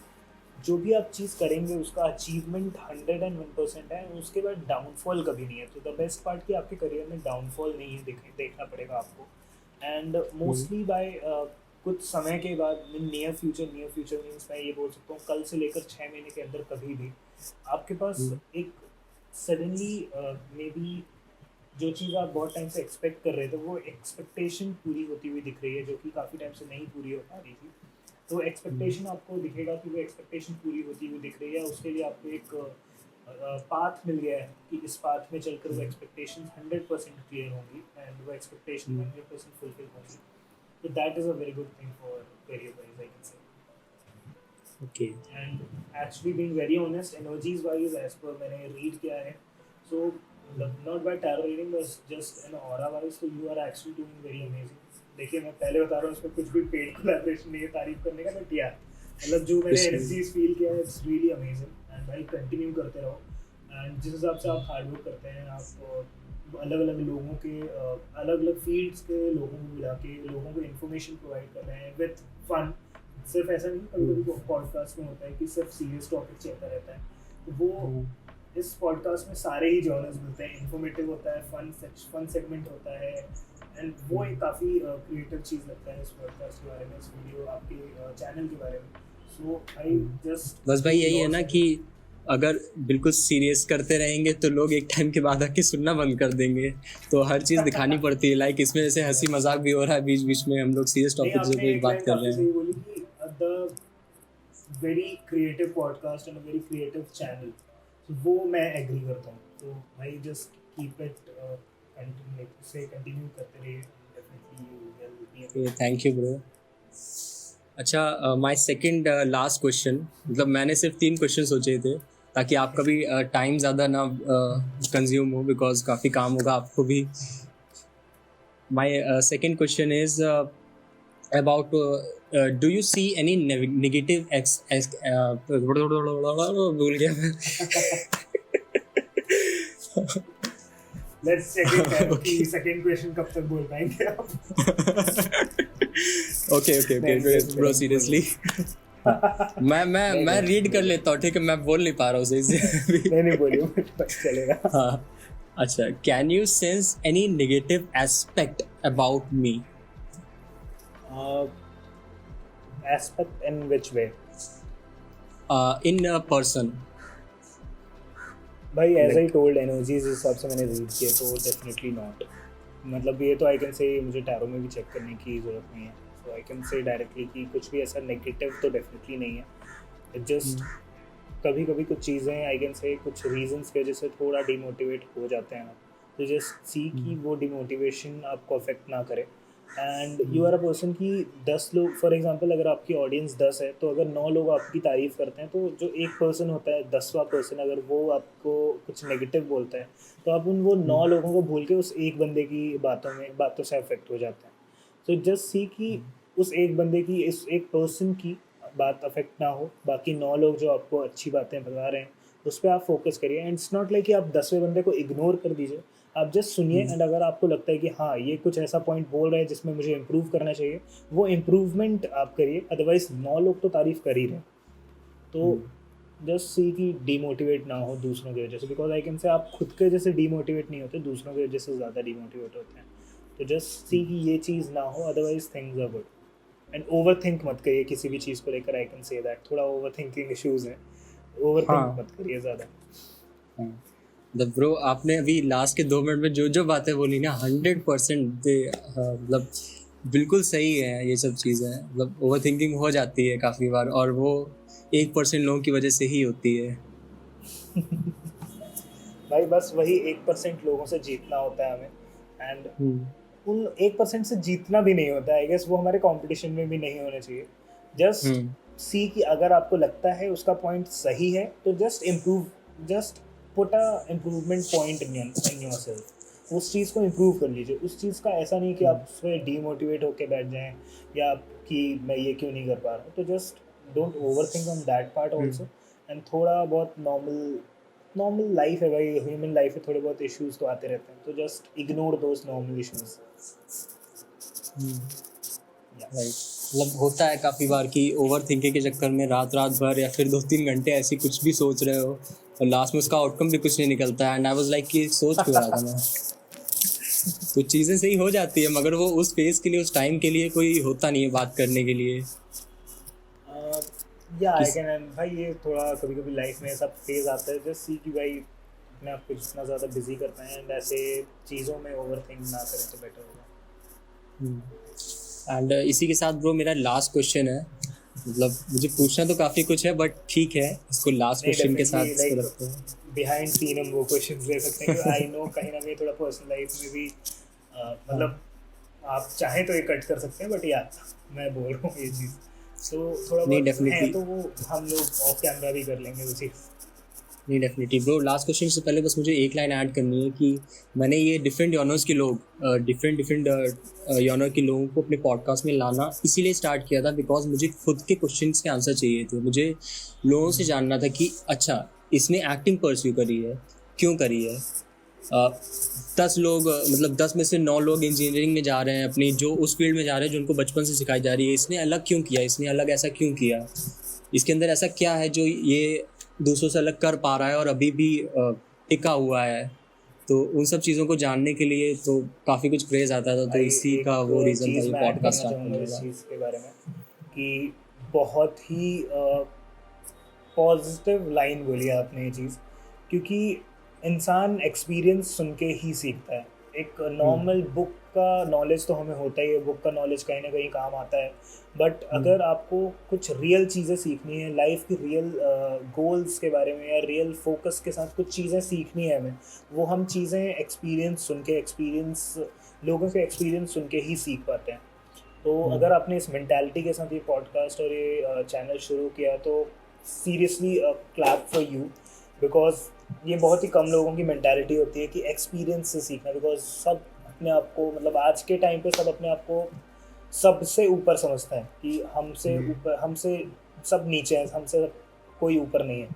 जो भी आप चीज़ करेंगे उसका अचीवमेंट 101% है, उसके बाद डाउनफॉल कभी नहीं है. तो द बेस्ट पार्ट कि आपके करियर में डाउनफॉल नहीं है, देखना पड़ेगा आपको. एंड मोस्टली बाय कुछ समय के बाद, नियर फ्यूचर मीन्स मैं ये बोल सकता हूँ कल से लेकर 6 महीने के अंदर कभी भी आपके पास एक सडनली मे बी जो चीज़ आप बहुत टाइम से एक्सपेक्ट कर रहे थे वो एक्सपेक्टेशन पूरी होती हुई दिख रही है, जो कि काफ़ी टाइम से नहीं पूरी हो पा रही थी. तो एक्सपेक्टेशन आपको दिखेगा कि वो एक्सपेक्टेशन पूरी होती हुई दिख रही है. उसके लिए आपको एक पाथ मिल गया है कि इस पाथ में चलकर वो एक्सपेक्टेशन 100% क्लियर होंगी एंड वो एक्सपेक्टेशन 100% फुलफिल होंगी. तो that is a very good thing for career wise I can say. Okay. And actually being very honest, energies wise as per मैंने रीड किया है, so not by tarot reading but just an aura wise, तो you are actually doing very amazing. देखिए मैं पहले बता रहा हूँ इसमें कुछ भी पेड कोलैबोरेशन नहीं है तारीफ करने का, बट यार मतलब जो मैंने एनर्जीज फील किया है इट्स रियली अमेजिंग. एंड भाई कंटिन्यू करते रहो. एंड जिस हिसाब से आप हार्ड वर्क करते हैं, आप अलग अलग लोगों के अलग अलग फील्ड्स के लोगों को मिला के लोगों को इन्फॉर्मेशन प्रोवाइड कर रहे हैं विथ फन. सिर्फ ऐसा नहीं, कभी कभी पॉडकास्ट में होता है कि सिर्फ सीरियस टॉपिक चलता रहता है, तो वो इस पॉडकास्ट में सारे ही जॉनर्स मिलते हैं. इन्फॉर्मेटिव होता है, फन सेगमेंट होता है, एंड वो एक काफ़ी क्रिएटिव चीज़ लगता है इस पॉडकास्ट के बारे में, इस वीडियो आपके चैनल के बारे में. सो आई जस्ट बस भाई यही है ना कि अगर बिल्कुल सीरियस करते रहेंगे तो लोग एक टाइम के बाद आके सुनना बंद कर देंगे. तो हर चीज़ दिखानी पड़ती है. लाइक इसमें जैसे हंसी मजाक भी हो रहा है बीच बीच में, हम लोग सीरियस टॉपिक्स पे बात कर रहे हैं. बोली कि the very creative podcast and very creative channel, वो मैं एग्री करता हूँ. तो भाई जस्ट कीप इट कंटिन्यू करते रहिए, definitely you will be. Thank you bro. अच्छा, माय सेकंड लास्ट क्वेश्चन, मतलब मैंने सिर्फ 3 क्वेश्चन सोचे थे ताकि आपका भी टाइम ज़्यादा ना कंज्यूम हो, बिकॉज काफ़ी काम होगा आपको भी. My second question is about do you see any negative भूल गया मैं. लेट्स चेक इट कि Okay. सेकंड क्वेश्चन कब तक बोल पाएंगे आप. ओके ओके नहीं, ओके नहीं, ब्रो, नहीं, सीरियसली. मैं नहीं, रीड कर लेता हूँ, ठीक है, मैं बोल नहीं पा रहा हूँ सही से अभी. नहीं बोलिए, चलेगा. हाँ. अच्छा, can you sense any negative aspect about me? Aspect in which way? In a person. भाई एज आई टोल्ड, एनर्जीज हिसाब से मैंने रीड किया तो डेफिनेटली नॉट. मतलब ये तो आई कैन से मुझे टैरो में भी चेक करने की ज़रूरत नहीं है. सो आई कैन से डायरेक्टली कि कुछ भी ऐसा नेगेटिव तो डेफिनेटली नहीं है. इट जस्ट कभी कभी कुछ चीज़ें आई कैन से कुछ रीजंस की वजह से थोड़ा डिमोटिवेट हो जाते हैं आप. तो जस्ट सी कि वो डिमोटिवेशन आपको अफेक्ट ना करे. And you are a person की 10 लोग, फॉर एग्जांपल अगर आपकी ऑडियंस 10 है तो अगर 9 लोग आपकी तारीफ़ करते हैं तो जो एक पर्सन होता है 10वां पर्सन अगर वो आपको कुछ नेगेटिव बोलता है तो आप उन वो 9 लोगों को भूल के उस एक बंदे की बातों से अफेक्ट हो जाते हैं. तो जस्ट सी कि उस एक बंदे की, इस एक पर्सन की बात अफेक्ट ना हो, बाकी 9 लोग जो आपको अच्छी बातें बता रहे हैं उस पर आप फोकस करिए. एंड इट्स नॉट लाइक कि आप 10वें बंदे को इग्नोर कर दीजिए. आप जस्ट सुनिए एंड अगर आपको लगता है कि हाँ ये कुछ ऐसा पॉइंट बोल रहा है जिसमें मुझे इम्प्रूव करना चाहिए, वो इम्प्रूवमेंट आप करिए. अदरवाइज 9 लोग तो तारीफ़ कर ही रहे हैं. तो जस्ट सी कि डीमोटिवेट ना हो दूसरों की वजह से, बिकॉज आई कैन से आप खुद के वजह से डीमोटिवेट नहीं होते, दूसरों की वजह से ज़्यादा डीमोटिवेट होते हैं. तो जस्ट सी कि ये चीज़ ना हो, otherwise things are good. And over think मत करिए किसी भी चीज़ को लेकर. आई कैन से दैट थोड़ा ओवर थिंकिंग इशूज़ हैं. ओवर थिंक मत करिए ज़्यादा. ब्रो, आपने अभी लास्ट के 2 मिनट में जो जो बातें बोली ना, 100% मतलब बिल्कुल सही है. ये सब चीज़ें मतलब ओवर थिंकिंग हो जाती है काफ़ी बार, और वो 1% लोगों की वजह से ही होती है. भाई बस वही 1% लोगों से जीतना होता है हमें. एंड उन 1% से जीतना भी नहीं होता है. आई गेस वो हमारे कंपटीशन में भी नहीं होना चाहिए. जस्ट सी कि अगर आपको लगता है उसका पॉइंट सही है तो just improve. Just put a improvement point in yourself. उस चीज़ को इम्प्रूव कर लीजिए. उस चीज़ का ऐसा नहीं कि आप उसमें डीमोटिवेट होकर बैठ जाएं या कि मैं ये क्यों नहीं कर पा रहा हूँ. तो just don't over think on that part also. And थोड़ा बहुत नॉर्मल लाइफ है भाई, ह्यूमन लाइफ में थोड़े बहुत इश्यूज तो आते रहते हैं. तो जस्ट इग्नोर दोस नॉर्मल इश्यूज. मतलब होता है काफ़ी बार कि ओवर थिंकिंग के चक्कर में रात भर या फिर 2-3 घंटे ऐसी कुछ भी सोच रहे हो और लास्ट में उसका आउटकम भी कुछ नहीं निकलता है. एंड आई वाज लाइक कि सोच क्यों रहा था मैं. कुछ चीज़ें सही हो जाती है मगर वो उस फेज के लिए, उस टाइम के लिए कोई होता नहीं है बात करने के लिए. या आई कैन भाई, ये थोड़ा कभी कभी लाइफ में ऐसा फेज आता है. जस्ट सी कि भाई अपने आप को जितना ज़्यादा बिजी कर पाएँ एंड ऐसे चीज़ों में ओवर थिंक ना करें तो बेटर होगा. एंड इसी के साथ ब्रो मेरा लास्ट क्वेश्चन है. मतलब मुझे पूछना तो काफ़ी कुछ है बट ठीक है, इसको लास्ट क्वेश्चन के साथ इसको रखते हैं. बिहाइंड सीन हम वो क्वेश्चंस ले सकते हैं. आई नो कहीं ना कहीं थोड़ा पर्सनल लाइफ में भी मतलब आप चाहें तो ये कट कर सकते हैं, बट या मैं बोल रहा हूँ ये चीज़ तो थोड़ा नहीं, बहुत है डेफिनेटली. तो वो हम लोग ऑफ कैमरा भी कर लेंगे वो चीज़. नहीं, डेफिनेटली ब्रो. लास्ट क्वेश्चन से पहले बस मुझे एक लाइन ऐड करनी है कि मैंने ये डिफरेंट यॉनर्स के लोग, डिफरेंट यॉनर के लोगों को अपने पॉडकास्ट में लाना इसीलिए स्टार्ट किया था बिकॉज मुझे खुद के क्वेश्चन के आंसर चाहिए थे. मुझे लोगों से जानना था कि अच्छा इसने एक्टिंग परस्यू करी है, क्यों करी है. 10 लोग, मतलब 10 में से 9 लोग इंजीनियरिंग में जा रहे हैं, अपनी जो उस फील्ड में जा रहे हैं जो उनको बचपन से सिखाई जा रही है. इसने अलग क्यों किया, इसने अलग ऐसा क्यों किया, इसके अंदर ऐसा क्या है जो ये दूसरों से अलग कर पा रहा है और अभी भी टिका हुआ है. तो उन सब चीज़ों को जानने के लिए तो काफ़ी कुछ क्रेज़ आता था. तो इसी का वो रीज़न था ये पॉडकास्ट स्टार्ट करने का. इस चीज़ के बारे में कि बहुत ही पॉजिटिव लाइन बोली आपने ये चीज़, क्योंकि इंसान एक्सपीरियंस सुन के ही सीखता है. एक नॉर्मल बुक का नॉलेज तो हमें होता ही है, बुक का नॉलेज कहीं ना कहीं काम आता है. बट अगर आपको कुछ रियल चीज़ें सीखनी है, लाइफ की रियल गोल्स के बारे में या रियल फोकस के साथ कुछ चीज़ें सीखनी है हमें, वो हम चीज़ें एक्सपीरियंस लोगों के एक्सपीरियंस सुन के ही सीख पाते हैं. तो अगर आपने इस मेंटालिटी के साथ ये पॉडकास्ट और ये चैनल शुरू किया तो seriously clap for you, because ये बहुत ही कम लोगों की मेंटालिटी होती है कि एक्सपीरियंस से सीखना, बिकॉज सब अपने आप को, मतलब आज के टाइम पे सब अपने आप को सबसे ऊपर समझता है कि हमसे ऊपर, हमसे सब नीचे हैं, हमसे कोई ऊपर नहीं है.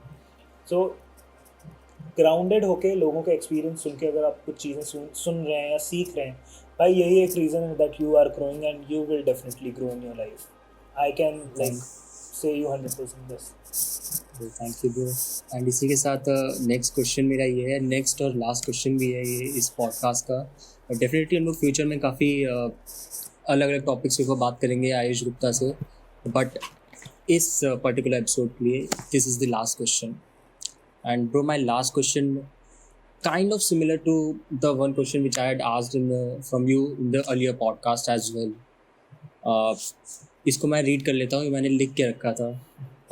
सो ग्राउंडेड होके लोगों के एक्सपीरियंस सुन के अगर आप कुछ चीज़ें सुन रहे हैं या सीख रहे हैं, भाई यही एक रीज़न है that you are growing and you will definitely grow in your life. I can like say you 100% this. Thank you bro. And इसी के साथ नेक्स्ट क्वेश्चन मेरा ये है, नेक्स्ट और लास्ट क्वेश्चन भी है ये इस पॉडकास्ट का. डेफिनेटली हम लोग फ्यूचर में काफ़ी अलग अलग टॉपिक्स के ऊपर बात करेंगे आयुष गुप्ता से, बट इस पर्टिकुलर एपिसोड के लिए this is the last question. And bro, my last question kind of similar to the one question which I had asked from you in the earlier podcast as well. इसको मैं read कर लेता हूँ. मैंने लिख के रखा था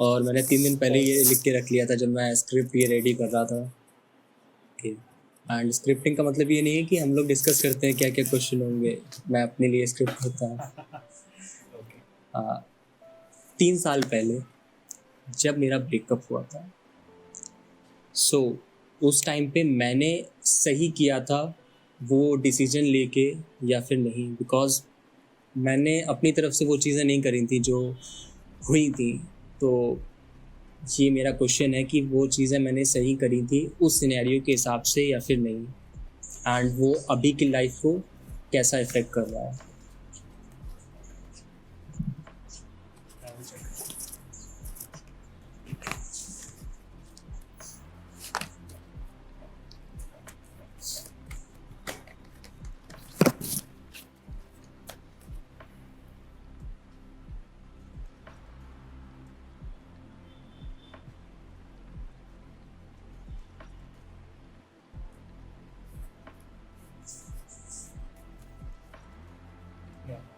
और मैंने 3 दिन पहले ये लिख के रख लिया था जब मैं स्क्रिप्ट ये रेडी कर रहा था. ओके. एंड स्क्रिप्टिंग का मतलब ये नहीं है कि हम लोग डिस्कस करते हैं क्या क्या क्वेश्चन होंगे. मैं अपने लिए स्क्रिप्ट करता हूँ. 3 साल पहले जब मेरा ब्रेकअप हुआ था, सो उस टाइम पे मैंने सही किया था वो डिसीजन लेके या फिर नहीं, बिकॉज मैंने अपनी तरफ से वो चीज़ें नहीं करी थी जो हुई थी. तो ये मेरा क्वेश्चन है कि वो चीज़ें मैंने सही करी थी उस सिनेरियो के हिसाब से या फिर नहीं, एंड वो अभी की लाइफ को कैसा इफेक्ट कर रहा है.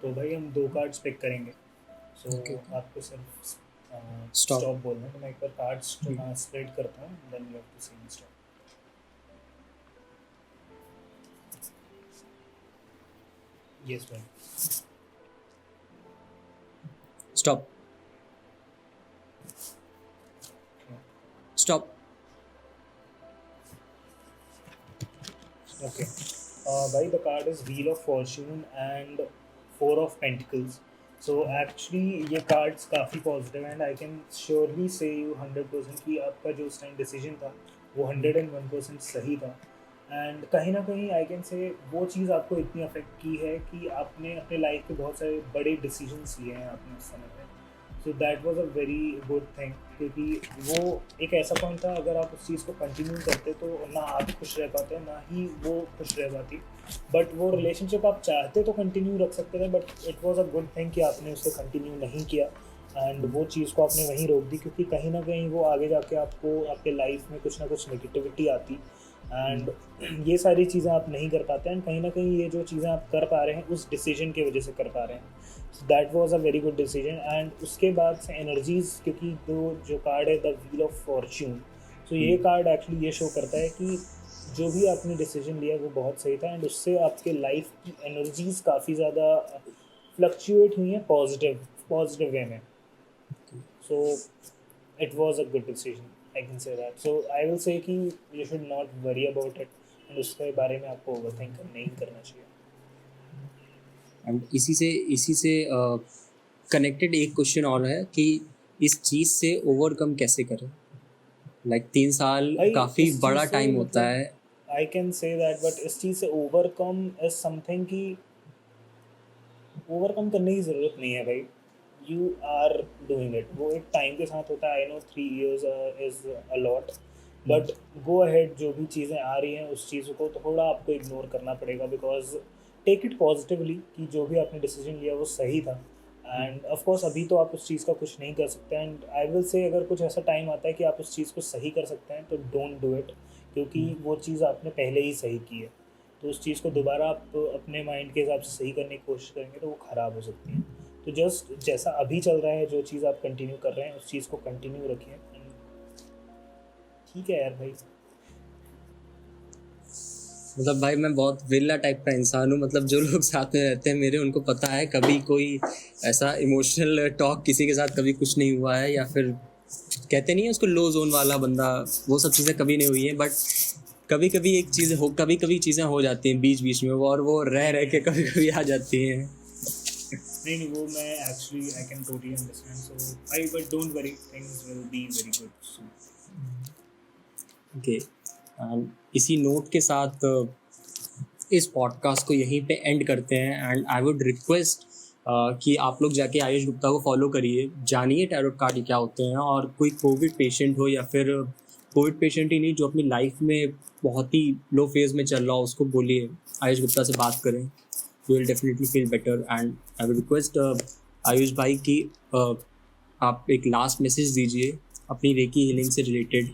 तो भाई हम 2 कार्ड्स पिक करेंगे. सो Okay. आपको सिर्फ Stop. स्टॉप बोलना है. तो मैं एक बार कार्ड्स स्प्रेड करता हूँ, देन यू हैव टू से मी स्टॉप. यस भाई. Stop. Stop. Okay. Bhai, the card is Wheel of Fortune and 4 of Pentacles. So actually ये cards काफ़ी positive and I can surely say you 100% कि आपका जो उस time decision था वो 101% सही था. एंड कहीं ना कहीं आई कैन से वो चीज़ आपको इतनी अफेक्ट की है कि आपने अपने लाइफ के बहुत सारे बड़े डिसीजंस लिए हैं आपने उस समय पे. So that was a very good thing, क्योंकि वो एक ऐसा पॉइंट था अगर आप उस चीज़ को कंटिन्यू करते तो ना आप खुश रह पाते ना ही वो खुश रह पाती. बट वो रिलेशनशिप आप चाहते तो कंटिन्यू रख सकते थे, but it was a good thing कि आपने उसे कंटिन्यू नहीं किया एंड वो चीज़ को आपने वहीं रोक दी, क्योंकि कहीं ना कहीं वो आगे जाके आपको आपके लाइफ में कुछ ना कुछ नेगेटिविटी आती एंड ये सारी चीज़ें आप नहीं कर पाते. एंड कहीं ना कहीं ये जो चीज़ें आप कर पा रहे हैं उस डिसीजन की वजह से कर पा रहे हैं. That was a very good decision. And उसके बाद से एनर्जीज, क्योंकि जो कार्ड है द व्हील ऑफ फॉर्च्यून, सो ये कार्ड एक्चुअली ये शो करता है कि जो भी आपने डिसीजन लिया वो बहुत सही था एंड उससे आपके लाइफ की एनर्जीज काफ़ी ज़्यादा फ्लक्चुएट हुई हैं पॉजिटिव वे में. सो it was a good decision, I can say that. So I will say कि you should not worry about it and उसके बारे में आपको overthink नहीं करना चाहिए. एंड इसी से कनेक्टेड एक क्वेश्चन और है कि इस चीज़ से ओवरकम कैसे करें. लाइक 3 साल भाई, काफ़ी इस चीज़ बड़ा से टाइम होता मतलब है. I can say that, but इस चीज़ से overcome is something कि overcome करने की ज़रूरत नहीं है भाई. You are doing it. वो एक टाइम के साथ होता है. I know 3 years is a lot, but go ahead. जो भी चीज़ें आ रही हैं उस चीज़ को थोड़ा आपको इग्नोर करना पड़ेगा, because take it positively कि जो भी आपने डिसीजन लिया वो सही था. एंड ऑफ कोर्स अभी तो आप उस चीज़ का कुछ नहीं कर सकते. एंड आई विल से अगर कुछ ऐसा टाइम आता है कि आप उस चीज़ को सही कर सकते हैं तो डोंट डू इट, क्योंकि वो चीज़ आपने पहले ही सही की है. तो उस चीज़ को दोबारा आप अपने माइंड के हिसाब से सही करने की कोशिश करेंगे तो वो ख़राब हो सकती है. तो जस्ट जैसा अभी चल रहा है, जो चीज़ आप कंटिन्यू कर रहे हैं उस चीज़ को कंटिन्यू रखिए. ठीक है यार भाई. मतलब भाई मैं बहुत विला टाइप का इंसान हूँ, मतलब जो लोग साथ में रहते हैं मेरे उनको पता है कभी कोई ऐसा इमोशनल टॉक किसी के साथ कभी कुछ नहीं हुआ है, या फिर कहते नहीं है उसको लो जोन वाला बंदा, वो सब चीज़ें कभी नहीं हुई हैं। बट कभी कभी कभी कभी चीज़ें हो जाती हैं बीच बीच में और वो रह रह के कभी कभी आ जाती हैं। नहीं वो मैं actually I can totally understand, so I but don't worry, things will be very good soon. Okay, इसी नोट के साथ इस पॉडकास्ट को यहीं पे एंड करते हैं। एंड आई वुड रिक्वेस्ट कि आप लोग जाके आयुष गुप्ता को फॉलो करिए, जानिए टैरोट कार्ड क्या होते हैं, और कोई कोविड पेशेंट हो या फिर कोविड पेशेंट ही नहीं, जो अपनी लाइफ में बहुत ही लो फेज में चल रहा हो, उसको बोलिए आयुष गुप्ता से बात करें, you will definitely feel better. And I will request Ayush भाई कि आप एक लास्ट मैसेज दीजिए अपनी रेकी हीलिंग से रिलेटेड,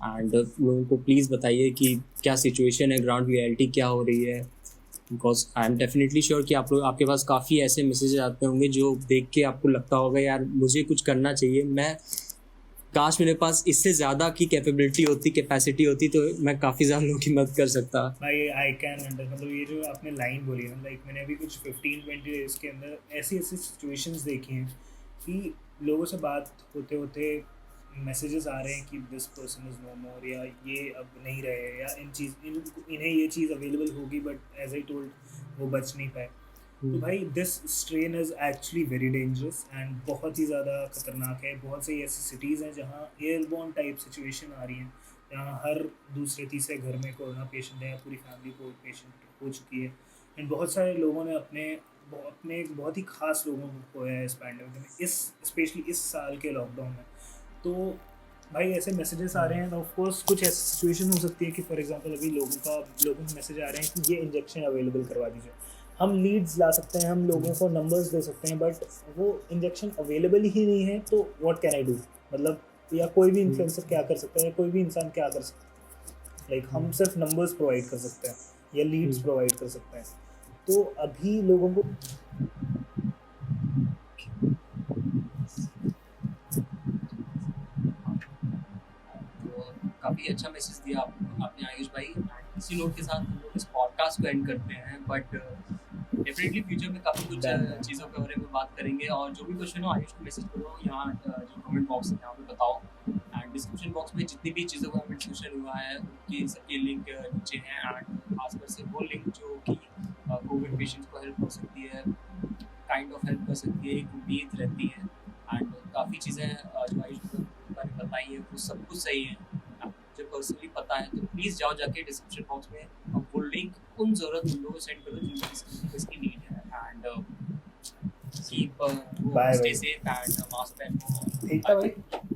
एंड लोगों को प्लीज़ बताइए कि क्या सिचुएशन है, ग्राउंड रियलिटी क्या हो रही है, because I am definitely sure कि आप लोग, आपके पास काफ़ी ऐसे मैसेजेस आते होंगे जो देख के आपको लगता होगा यार मुझे कुछ करना चाहिए, मैं काश मेरे पास इससे ज़्यादा की कैपेबिलिटी होती, कैपेसिटी होती, तो मैं काफ़ी ज़्यादा लोगों की मदद कर सकता। आई कैन अंडर, मतलब ये जो आपने लाइन बोली ना, लाइक मैंने अभी कुछ 15-20 डेज के अंदर ऐसी ऐसी सिचुएशंस देखी हैं कि लोगों से बात होते होते मैसेजेस आ रहे हैं कि दिस पर्सन इज़ नो मोर, या ये अब नहीं रहे, या इन्हें ये चीज़ अवेलेबल होगी बट एज आई टोल्ड वो बच नहीं पाए। तो भाई this strain is actually very dangerous and बहुत ही ज़्यादा खतरनाक है। बहुत सी ऐसी सिटीज़ हैं जहाँ एयरबॉर्न टाइप सिचुएशन आ रही है, जहाँ हर दूसरे तीसरे घर में कोरोना पेशेंट है, पूरी फैमिली कोविड पेशेंट हो चुकी है। एंड बहुत सारे लोगों ने अपने बहुत ही खास लोगों को खोया है इस पैंडेमिक में, इस स्पेशली इस साल के लॉकडाउन में। तो भाई ऐसे मैसेजेस आ रहे हैं, ऑफ कोर्स कुछ ऐसी सिचुएशन हो सकती है कि फॉर एग्जांपल अभी लोगों के मैसेज आ रहे हैं कि ये इंजेक्शन अवेलेबल करवा दीजिए। हम लीड्स ला सकते हैं, हम लोगों को नंबर्स दे सकते हैं, बट वो इंजेक्शन अवेलेबल ही नहीं है, तो व्हाट कैन आई डू, मतलब या कोई भी इन्फ्लुएंसर क्या कर सकता है, कोई भी इंसान क्या कर सकता है, लाइक हम सिर्फ नंबर्स प्रोवाइड कर सकते हैं या लीड्स प्रोवाइड कर सकते हैं। तो अभी लोगों को काफ़ी अच्छा मैसेज दिया आपने आयुष भाई। इसी नोट के साथ हम लोग इस पॉडकास्ट को एंड करते हैं, बट डेफिनेटली फ्यूचर में काफ़ी कुछ चीज़ों के बारे में बात करेंगे। और जो भी क्वेश्चन हो आयुष को मैसेज करो, यहाँ जो कमेंट बॉक्स है यहाँ पे बताओ, एंड डिस्क्रिप्शन बॉक्स में जितनी भी चीज़ों का हमें डिस्कशन हुआ है उनकी सबकी लिंक नीचे है। एंड खासकर से वो लिंक जो कि कोविड पेशेंट्स को हेल्प कर सकती है, काइंड ऑफ हेल्प कर सकती है, एक उम्मीद रहती है, एंड काफ़ी चीज़ें जो आयुष ने बताई है वो सब कुछ सही है, मुझे पर्सनली पता है। तो प्लीज़ जाओ जाके डिस्क्रिप्शन बॉक्स में वो लिंक उन ज़रूरतमंद लोगों को सेंड करो जिनको इसकी नीड है। And keep stay safe and mask पहनो। ठीक है भाई।